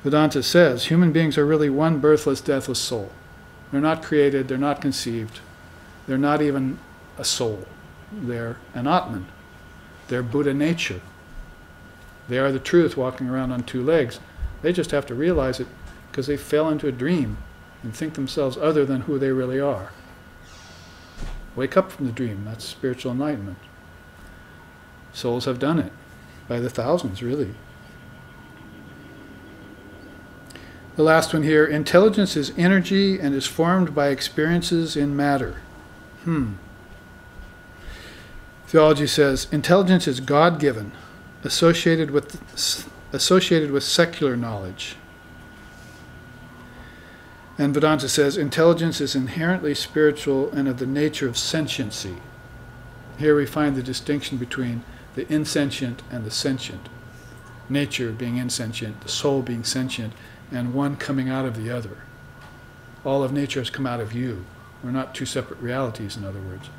Vedanta says human beings are really one birthless, deathless soul. They're not created, they're not conceived, they're not even a soul. They're an Atman. They're Buddha nature. They are the truth walking around on two legs. They just have to realize it because they fell into a dream and think themselves other than who they really are. Wake up from the dream. That's spiritual enlightenment. Souls have done it by the thousands, really. The last one here, intelligence is energy and is formed by experiences in matter. Theology says, intelligence is God-given, associated with secular knowledge. And Vedanta says, intelligence is inherently spiritual and of the nature of sentiency. Here we find the distinction between the insentient and the sentient. Nature being insentient, the soul being sentient, and one coming out of the other. All of nature has come out of you. We're not two separate realities, in other words.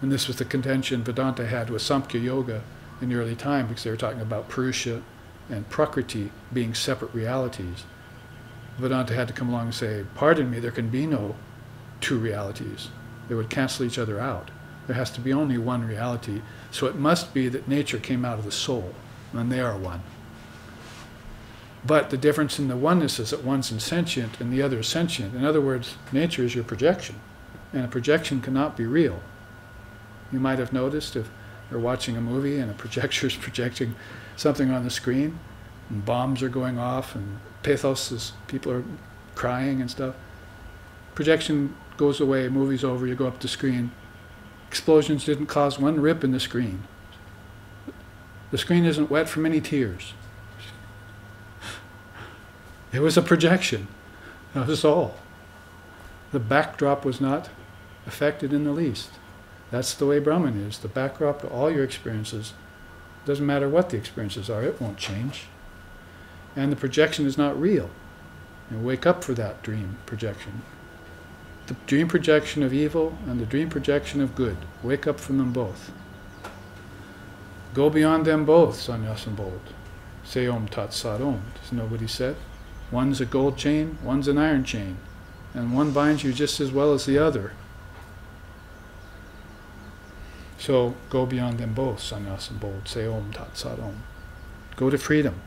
And this was the contention Vedanta had with Samkhya Yoga in the early time, because they were talking about Purusha and Prakriti being separate realities. Vedanta had to come along and say, pardon me, there can be no two realities. They would cancel each other out. There has to be only one reality. So it must be that nature came out of the soul, and they are one. But the difference in the oneness is that one's insentient and the other is sentient. In other words, nature is your projection, and a projection cannot be real. You might have noticed if you're watching a movie and a projector is projecting something on the screen, and bombs are going off, and pathos is, people are crying and stuff. Projection goes away, movie's over, you go up the screen. Explosions didn't cause one rip in the screen. The screen isn't wet from any tears. It was a projection. That was all. The backdrop was not affected in the least. That's the way Brahman is. The backdrop to all your experiences, doesn't matter what the experiences are, it won't change. And the projection is not real. And wake up for that dream projection. The dream projection of evil and the dream projection of good. Wake up from them both. Go beyond them both, sannyas and bold. Say Om Tat Sat Om. Does nobody said? One's a gold chain, one's an iron chain. And one binds you just as well as the other. So go beyond them both, sannyas and bold. Say Om Tat Sat Om. Go to freedom.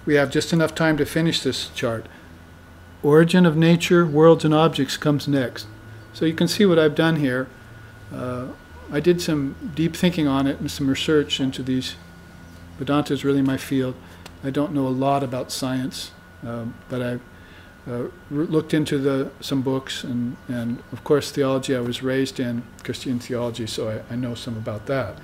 We have just enough time to finish this chart. Origin of nature, worlds and objects comes next. So you can see what I've done here. I did some deep thinking on it and some research into these. Vedanta is really my field. I don't know a lot about science, but I've looked into some books, and of course theology. I was raised in Christian theology, so I know some about that,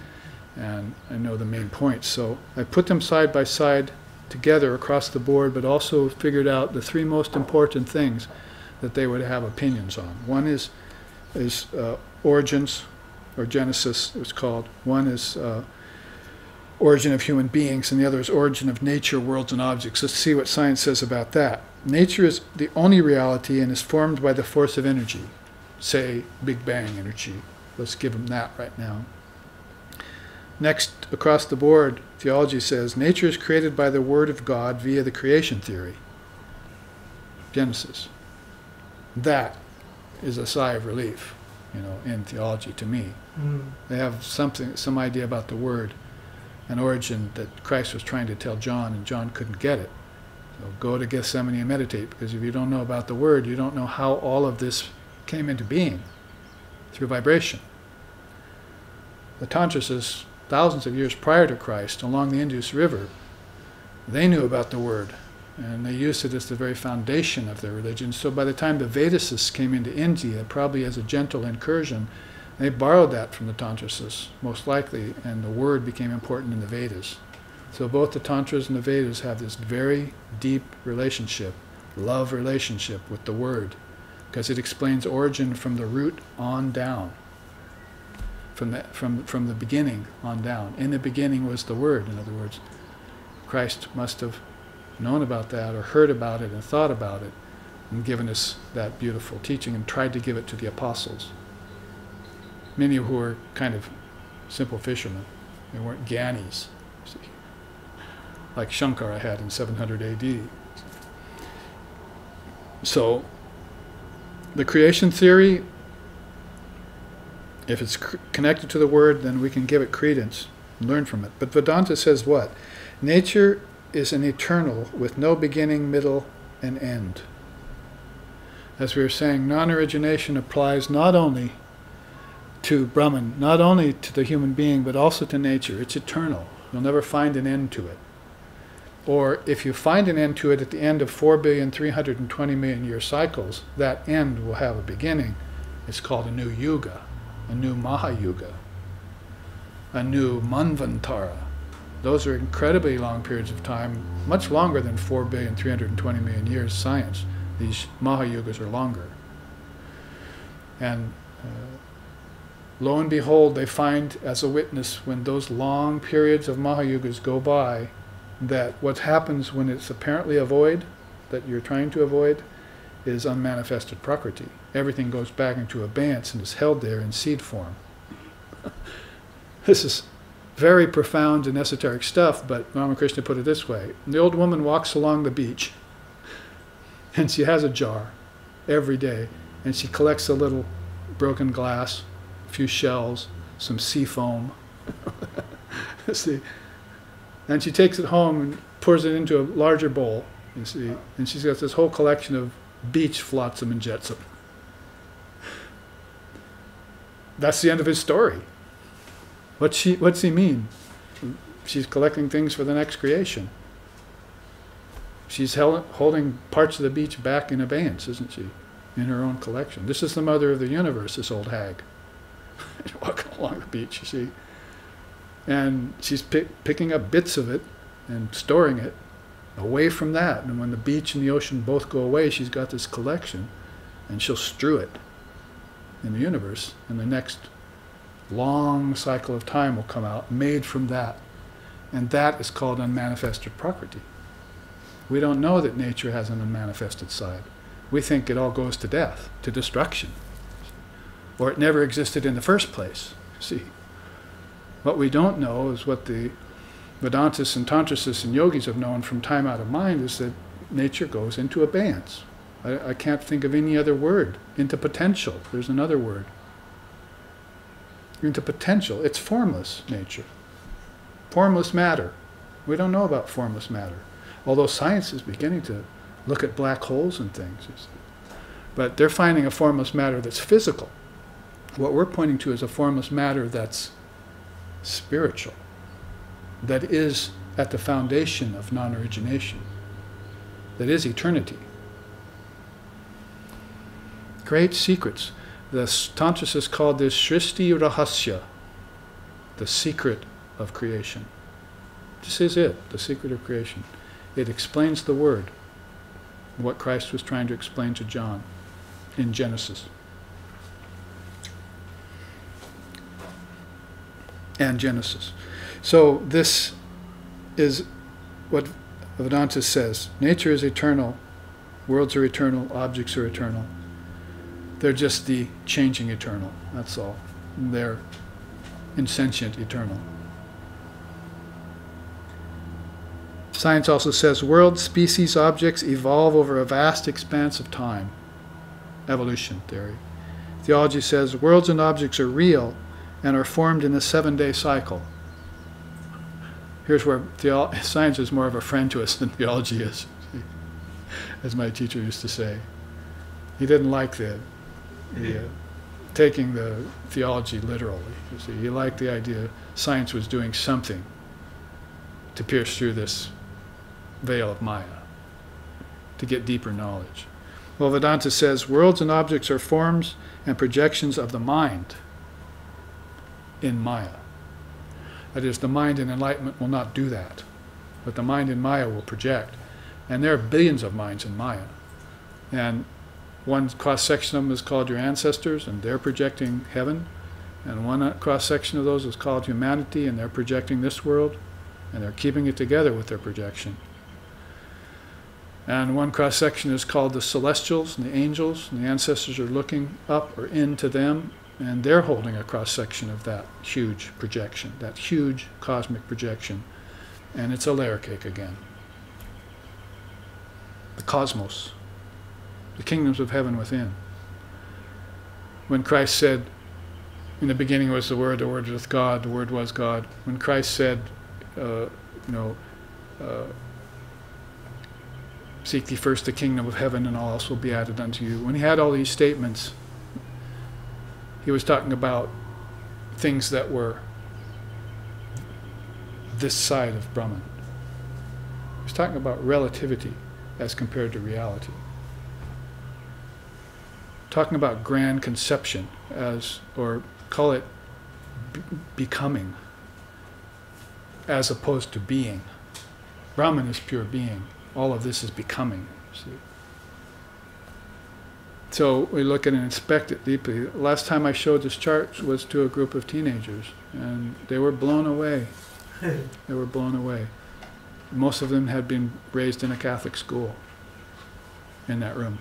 and I know the main points. So I put them side by side together across the board, but also figured out the three most important things that they would have opinions on. One is origins, or Genesis, it's called. One is origin of human beings, and the other is origin of nature, worlds, and objects. Let's see what science says about that. Nature is the only reality and is formed by the force of energy. Say, Big Bang energy. Let's give them that right now. Next, across the board, theology says, nature is created by the Word of God via the creation theory. Genesis. That is a sigh of relief, in theology to me. They have some idea about the Word, an origin that Christ was trying to tell John, and John couldn't get it. So go to Gethsemane and meditate, because if you don't know about the Word, you don't know how all of this came into being through vibration. The Tantrists, thousands of years prior to Christ, along the Indus River, they knew about the Word, and they used it as the very foundation of their religion. So by the time the Vedicists came into India, probably as a gentle incursion, they borrowed that from the Tantrists, most likely, and the Word became important in the Vedas. So both the Tantras and the Vedas have this very deep relationship, love relationship with the Word, because it explains origin from the root on down. From the beginning on down. In the beginning was the Word. In other words, Christ must have known about that or heard about it and thought about it. and given us that beautiful teaching and tried to give it to the apostles. Many who were kind of simple fishermen. They weren't Gyanis, see, like Shankara had in 700 AD. So, the creation theory, if it's connected to the word, then we can give it credence and learn from it. But Vedanta says what? Nature is an eternal with no beginning, middle, and end. As we were saying, non-origination applies not only to Brahman, not only to the human being, but also to nature. It's eternal. You'll never find an end to it. Or if you find an end to it at the end of 4,320,000,000 year cycles, that end will have a beginning. It's called a new yuga, a new Mahayuga, a new Manvantara. Those are incredibly long periods of time, much longer than 4,320,000,000 years science. These Mahayugas are longer. And lo and behold, they find as a witness when those long periods of Mahayugas go by, that what happens when it's apparently a void that you're trying to avoid is unmanifested Prakriti. Everything goes back into abeyance and is held there in seed form. This is very profound and esoteric stuff, but Ramakrishna put it this way. The old woman walks along the beach, and she has a jar every day, and she collects a little broken glass, a few shells, some sea foam. See? And she takes it home and pours it into a larger bowl, you see, and she's got this whole collection of beach flotsam and jetsam. That's the end of his story. What's he mean? She's collecting things for the next creation. She's holding parts of the beach back in abeyance, isn't she? In her own collection. This is the mother of the universe, this old hag. Walking along the beach, you see. And she's picking up bits of it and storing it away from that. And when the beach and the ocean both go away, she's got this collection, and she'll strew it in the universe, and the next long cycle of time will come out made from that. And that is called unmanifested Prakriti. We don't know that nature has an unmanifested side. We think it all goes to death, to destruction, or it never existed in the first place. See? What we don't know is what the Vedantists and Tantricists and yogis have known from time out of mind, is that nature goes into abeyance. I can't think of any other word. Into potential. There's another word. Into potential. It's formless nature. Formless matter. We don't know about formless matter. Although science is beginning to look at black holes and things. But they're finding a formless matter that's physical. What we're pointing to is a formless matter that's spiritual, that is at the foundation of non-origination, that is eternity. Great secrets. The Tantricists called this Srishti Rahasya, the secret of creation. This is it, the secret of creation. It explains the word, what Christ was trying to explain to John in Genesis. And Genesis. So this is what Vedanta says. Nature is eternal, worlds are eternal, objects are eternal. They're just the changing eternal, that's all. They're insentient eternal. Science also says worlds, species, objects evolve over a vast expanse of time. Evolution theory. Theology says worlds and objects are real and are formed in a 7-day cycle. Here's where science is more of a friend to us than theology is, as my teacher used to say. He didn't like taking the theology literally. You see, he liked the idea science was doing something to pierce through this veil of Maya, to get deeper knowledge. Well, Vedanta says worlds and objects are forms and projections of the mind in Maya. That is, the mind in enlightenment will not do that, but the mind in Maya will project. And there are billions of minds in Maya. And one cross-section of them is called your ancestors, and they're projecting heaven. And one cross-section of those is called humanity, and they're projecting this world, and they're keeping it together with their projection. And one cross-section is called the celestials and the angels, and the ancestors are looking up or into them, and they're holding a cross-section of that huge projection, that huge cosmic projection. And it's a layer cake again. The cosmos, the kingdoms of heaven within. When Christ said, in the beginning was the Word was with God, the Word was God. When Christ said, seek ye first the kingdom of heaven and all else will be added unto you. When he had all these statements, he was talking about things that were this side of Brahman. He was talking about relativity as compared to reality. Talking about grand conception as, or call it becoming, as opposed to being. Brahman is pure being. All of this is becoming. See? So we look at and inspect it deeply. Last time I showed this chart was to a group of teenagers, and they were blown away. They were blown away. Most of them had been raised in a Catholic school in that room.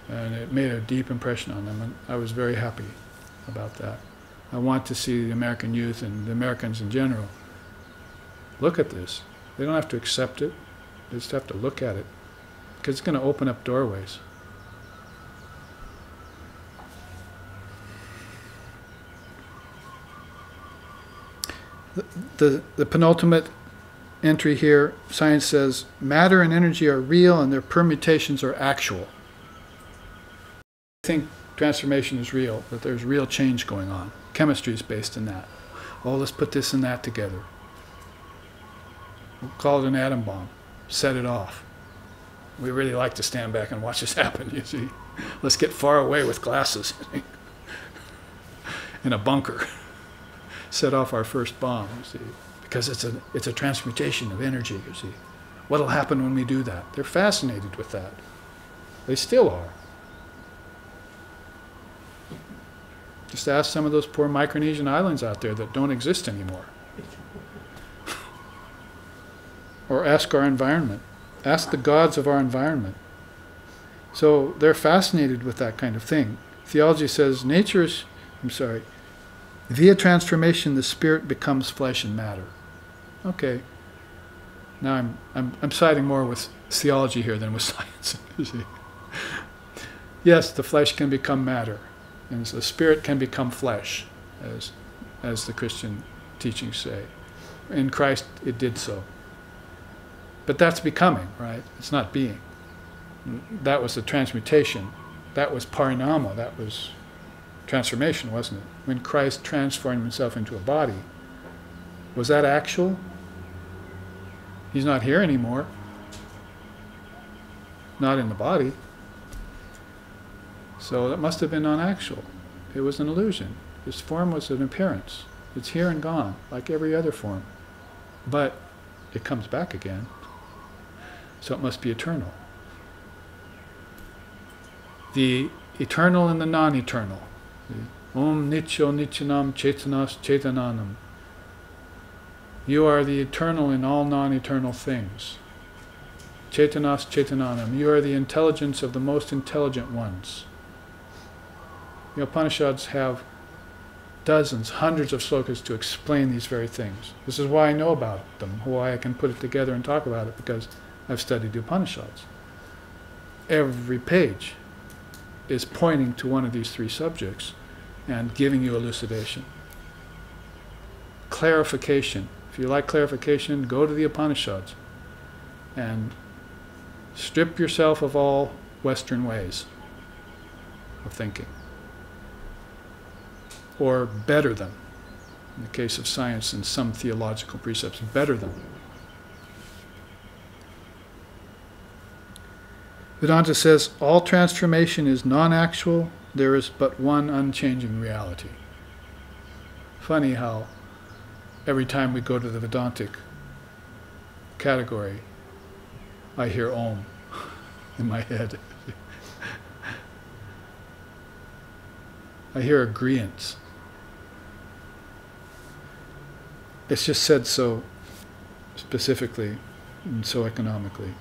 And it made a deep impression on them, and I was very happy about that. I want to see the American youth and the Americans in general look at this. They don't have to accept it. They just have to look at it, because it's going to open up doorways. The penultimate entry here, science says, matter and energy are real and their permutations are actual. I think transformation is real, that there's real change going on. Chemistry is based in that. Oh, let's put this and that together. We'll call it an atom bomb. Set it off. We really like to stand back and watch this happen, you see. Let's get far away with glasses in a bunker. Set off our first bomb, you see. Because it's a transmutation of energy, you see. What'll happen when we do that? They're fascinated with that. They still are. Just ask some of those poor Micronesian islands out there that don't exist anymore. Or ask our environment. Ask the gods of our environment. So they're fascinated with that kind of thing. Theology says via transformation the spirit becomes flesh and matter. Okay. Now I'm siding more with theology here than with science. You see. Yes, the flesh can become matter. And the spirit can become flesh, as the Christian teachings say. In Christ, it did so. But that's becoming, right? It's not being. That was the transmutation. That was parinama. That was transformation, wasn't it? When Christ transformed himself into a body, was that actual? He's not here anymore. Not in the body. So that must have been non-actual. It was an illusion. This form was an appearance. It's here and gone, like every other form. But it comes back again. So it must be eternal. The eternal and the non-eternal. Om Nityo Nityanam Chetanas Chetananam. You are the eternal in all non-eternal things. Chetanas Chetananam. You are the intelligence of the most intelligent ones. The Upanishads have dozens, hundreds of slokas to explain these very things. This is why I know about them, why I can put it together and talk about it, because I've studied the Upanishads. Every page is pointing to one of these three subjects and giving you elucidation. Clarification. If you like clarification, go to the Upanishads and strip yourself of all Western ways of thinking. Or better them. In the case of science and some theological precepts, better them. Vedanta says all transformation is non-actual, there is but one unchanging reality. Funny how every time we go to the Vedantic category, I hear Om in my head. I hear agreeance. It's just said so specifically and so economically.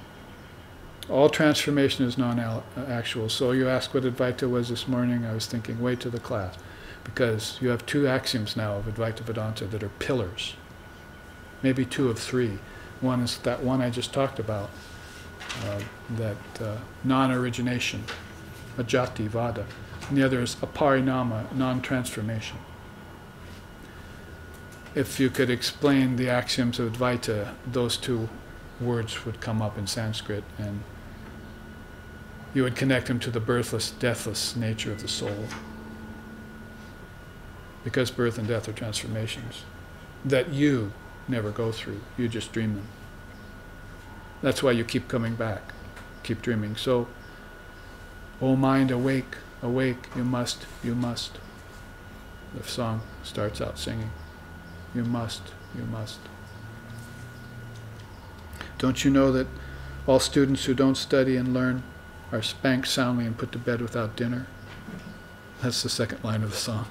All transformation is non-actual. So you asked what Advaita was this morning. I was thinking, wait to the class. Because you have two axioms now of Advaita Vedanta that are pillars. Maybe two of three. One is that one I just talked about, that non-origination, ajati vada. And the other is aparinama, non-transformation. If you could explain the axioms of Advaita, those two words would come up in Sanskrit, and you would connect them to the birthless, deathless nature of the soul. Because birth and death are transformations that you never go through. You just dream them. That's why you keep coming back, keep dreaming. So, O mind, awake, awake, you must, you must. The song starts out singing. You must, you must. Don't you know that all students who don't study and learn are spanked soundly and put to bed without dinner? That's the second line of the song.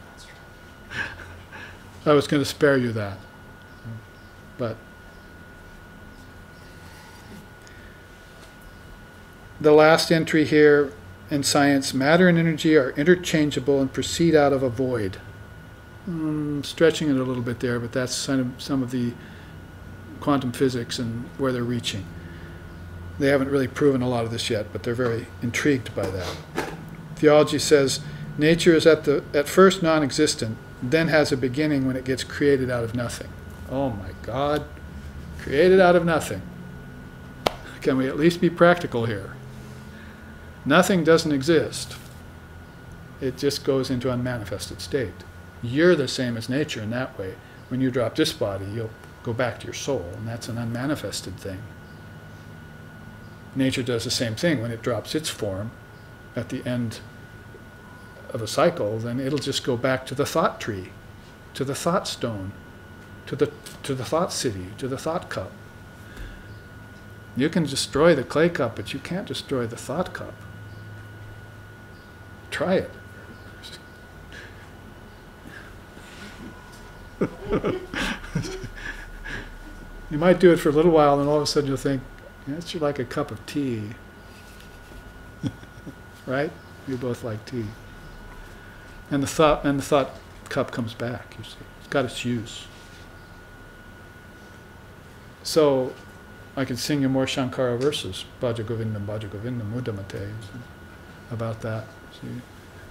I was going to spare you that. But the last entry here in science, matter and energy are interchangeable and proceed out of a void. Stretching it a little bit there, but that's some of the quantum physics and where they're reaching. They haven't really proven a lot of this yet, but they're very intrigued by that. Theology says nature is at first non-existent, then has a beginning when it gets created out of nothing. Oh my God, created out of nothing. Can we at least be practical here? Nothing doesn't exist. It just goes into unmanifested state. You're the same as nature in that way. When you drop this body, you'll go back to your soul, and that's an unmanifested thing. Nature does the same thing. When it drops its form at the end of a cycle, then it'll just go back to the thought tree, to the thought stone, to the thought city, to the thought cup. You can destroy the clay cup, but you can't destroy the thought cup. Try it. You might do it for a little while, and all of a sudden you'll think, that's like a cup of tea. Right? You both like tea. And the thought cup comes back, you see. It's got its use. So I could sing you more Shankara verses, Bhaja Govindam, Mudamate, about that. See?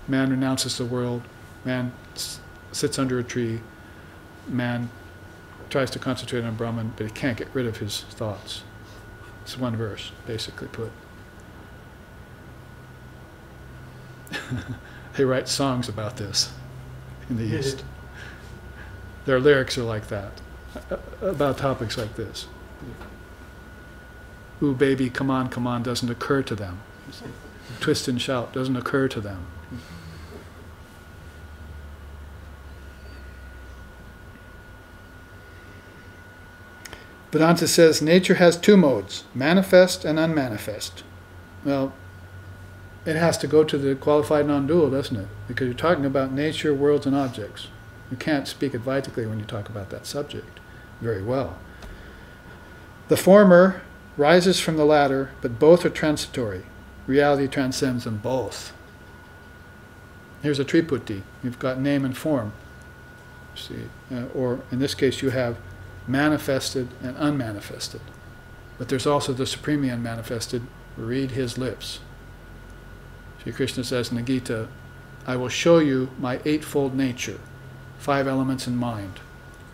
Man renounces the world, man sits under a tree, man tries to concentrate on Brahman, but he can't get rid of his thoughts. It's one verse, basically put. They write songs about this in the East. Their lyrics are like that, about topics like this. Ooh, baby, come on, doesn't occur to them. Twist and shout doesn't occur to them. Vedanta says nature has two modes, manifest and unmanifest. Well, it has to go to the qualified non-dual, doesn't it? Because you're talking about nature, worlds, and objects. You can't speak Advaitically when you talk about that subject very well. The former rises from the latter, but both are transitory. Reality transcends them both. Here's a triputi. You've got name and form. See, or in this case, you have manifested and unmanifested. But there's also the supremely unmanifested. Read his lips. Sri Krishna says in the Gita, I will show you my eightfold nature, 5 elements in mind.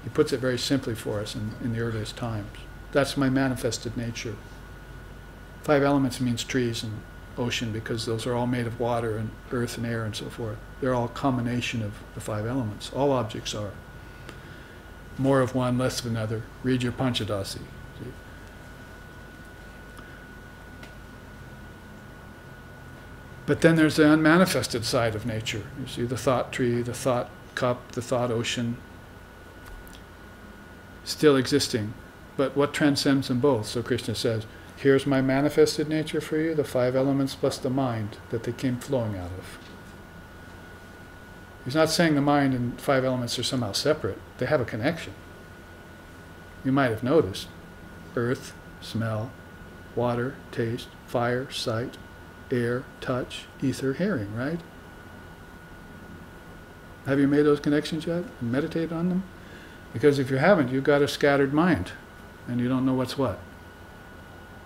He puts it very simply for us in the earliest times. That's my manifested nature. 5 elements means trees and ocean, because those are all made of water and earth and air and so forth. They're all a combination of the 5 elements. All objects are. More of one, less of another. Read your Panchadasi. See? But then there's the unmanifested side of nature. You see the thought tree, the thought cup, the thought ocean, still existing. But what transcends them both? So Krishna says, here's my manifested nature for you, the 5 elements plus the mind that they came flowing out of. He's not saying the mind and 5 elements are somehow separate. They have a connection. You might have noticed earth, smell, water, taste, fire, sight, air, touch, ether, hearing, right? Have you made those connections yet? And meditate on them? Because if you haven't, you've got a scattered mind and you don't know what's what.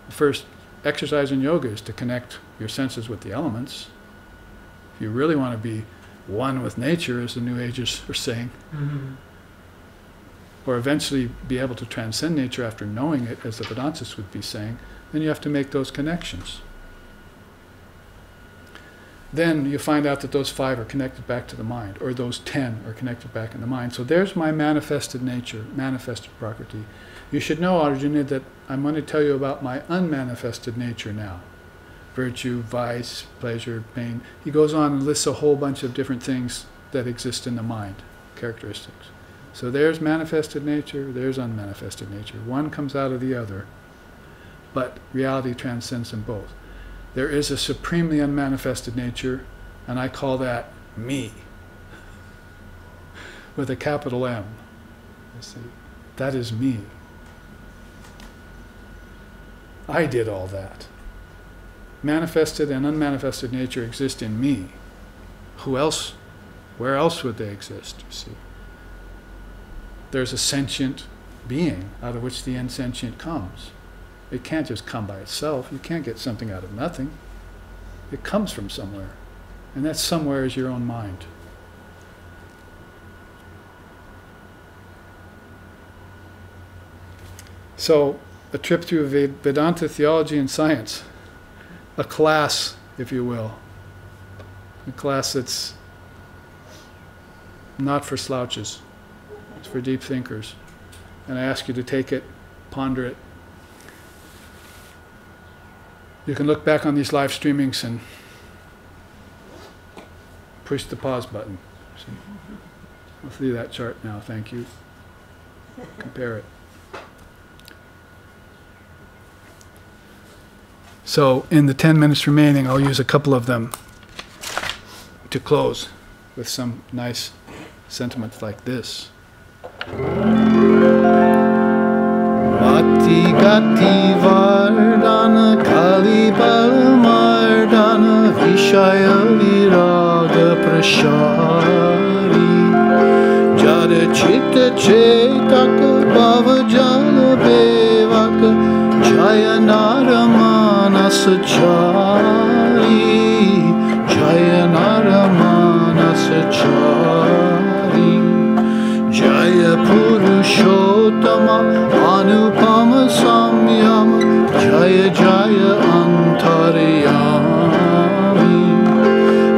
The first exercise in yoga is to connect your senses with the elements. If you really want to be one with nature, as the New Agers are saying, or eventually be able to transcend nature after knowing it, as the Vedantists would be saying, then you have to make those connections. Then you find out that those 5 are connected back to the mind, or those 10 are connected back in the mind. So there's my manifested nature, manifested Prakriti. You should know, Arjuna, that I'm going to tell you about my unmanifested nature now. Virtue, vice, pleasure, pain. He goes on and lists a whole bunch of different things that exist in the mind, characteristics. So there's manifested nature, there's unmanifested nature. One comes out of the other, but reality transcends them both. There is a supremely unmanifested nature, and I call that me, with a capital M. You see, that is me. I did all that. Manifested and unmanifested nature exist in me. Who else? Where else would they exist, you see? There's a sentient being out of which the insentient comes. It can't just come by itself. You can't get something out of nothing. It comes from somewhere. And that somewhere is your own mind. So, a trip through Vedanta, theology, and science. A class, if you will. A class that's not for slouches. It's for deep thinkers. And I ask you to take it, ponder it. You can look back on these live streamings and push the pause button. See? I'll see that chart now, thank you. Compare it. So in the 10 minutes remaining, I'll use a couple of them to close with some nice sentiments like this. Mati gati vardana kali balmardana vishaya viraga prashari jada chitta chetaka bhavajala bevaka jaya naramana sachari jaya naramana sachari jaya purushottama anupama samyama jaya jaya antaryami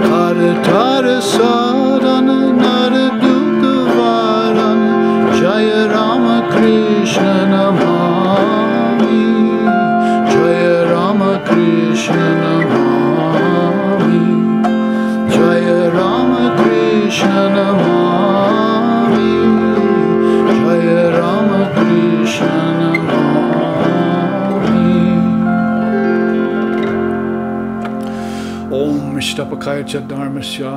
karatara sadhana naraduta varana jaya rama krishna namami jaya rama krishna namami jaya rama krishna namami jaya rama krishna Shtapakaya Dharmasya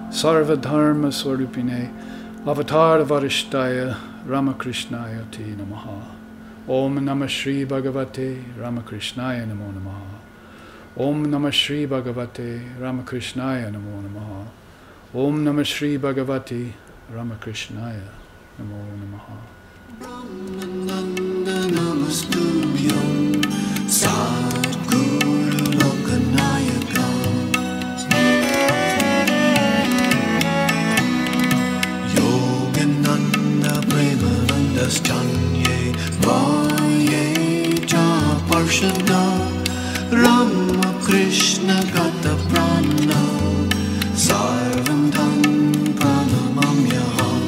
Sarva Dharma Swarupine Avatar Varishtaya Ramakrishnaya Te Namaha Om Namah Shri Bhagavate Ramakrishnaya Namo Namaha Om Namah Shri Bhagavate Ramakrishnaya Namo Namaha Om Namah Shri Bhagavate Ramakrishnaya Namo Namaha Brahmananda Namastubhyam Sadguru Lokanayaka Stanye Vaye Ja Parshada Rama Krishna Gata Prana Sarvam Dham Pranamamyaham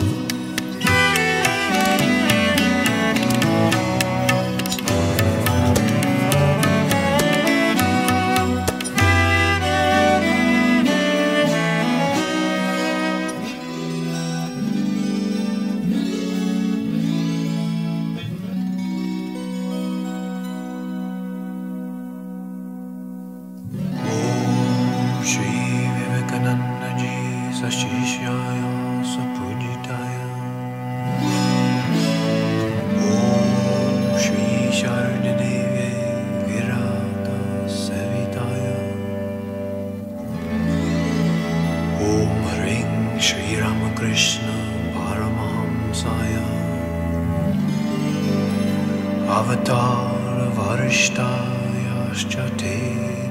avatar varishta yascha te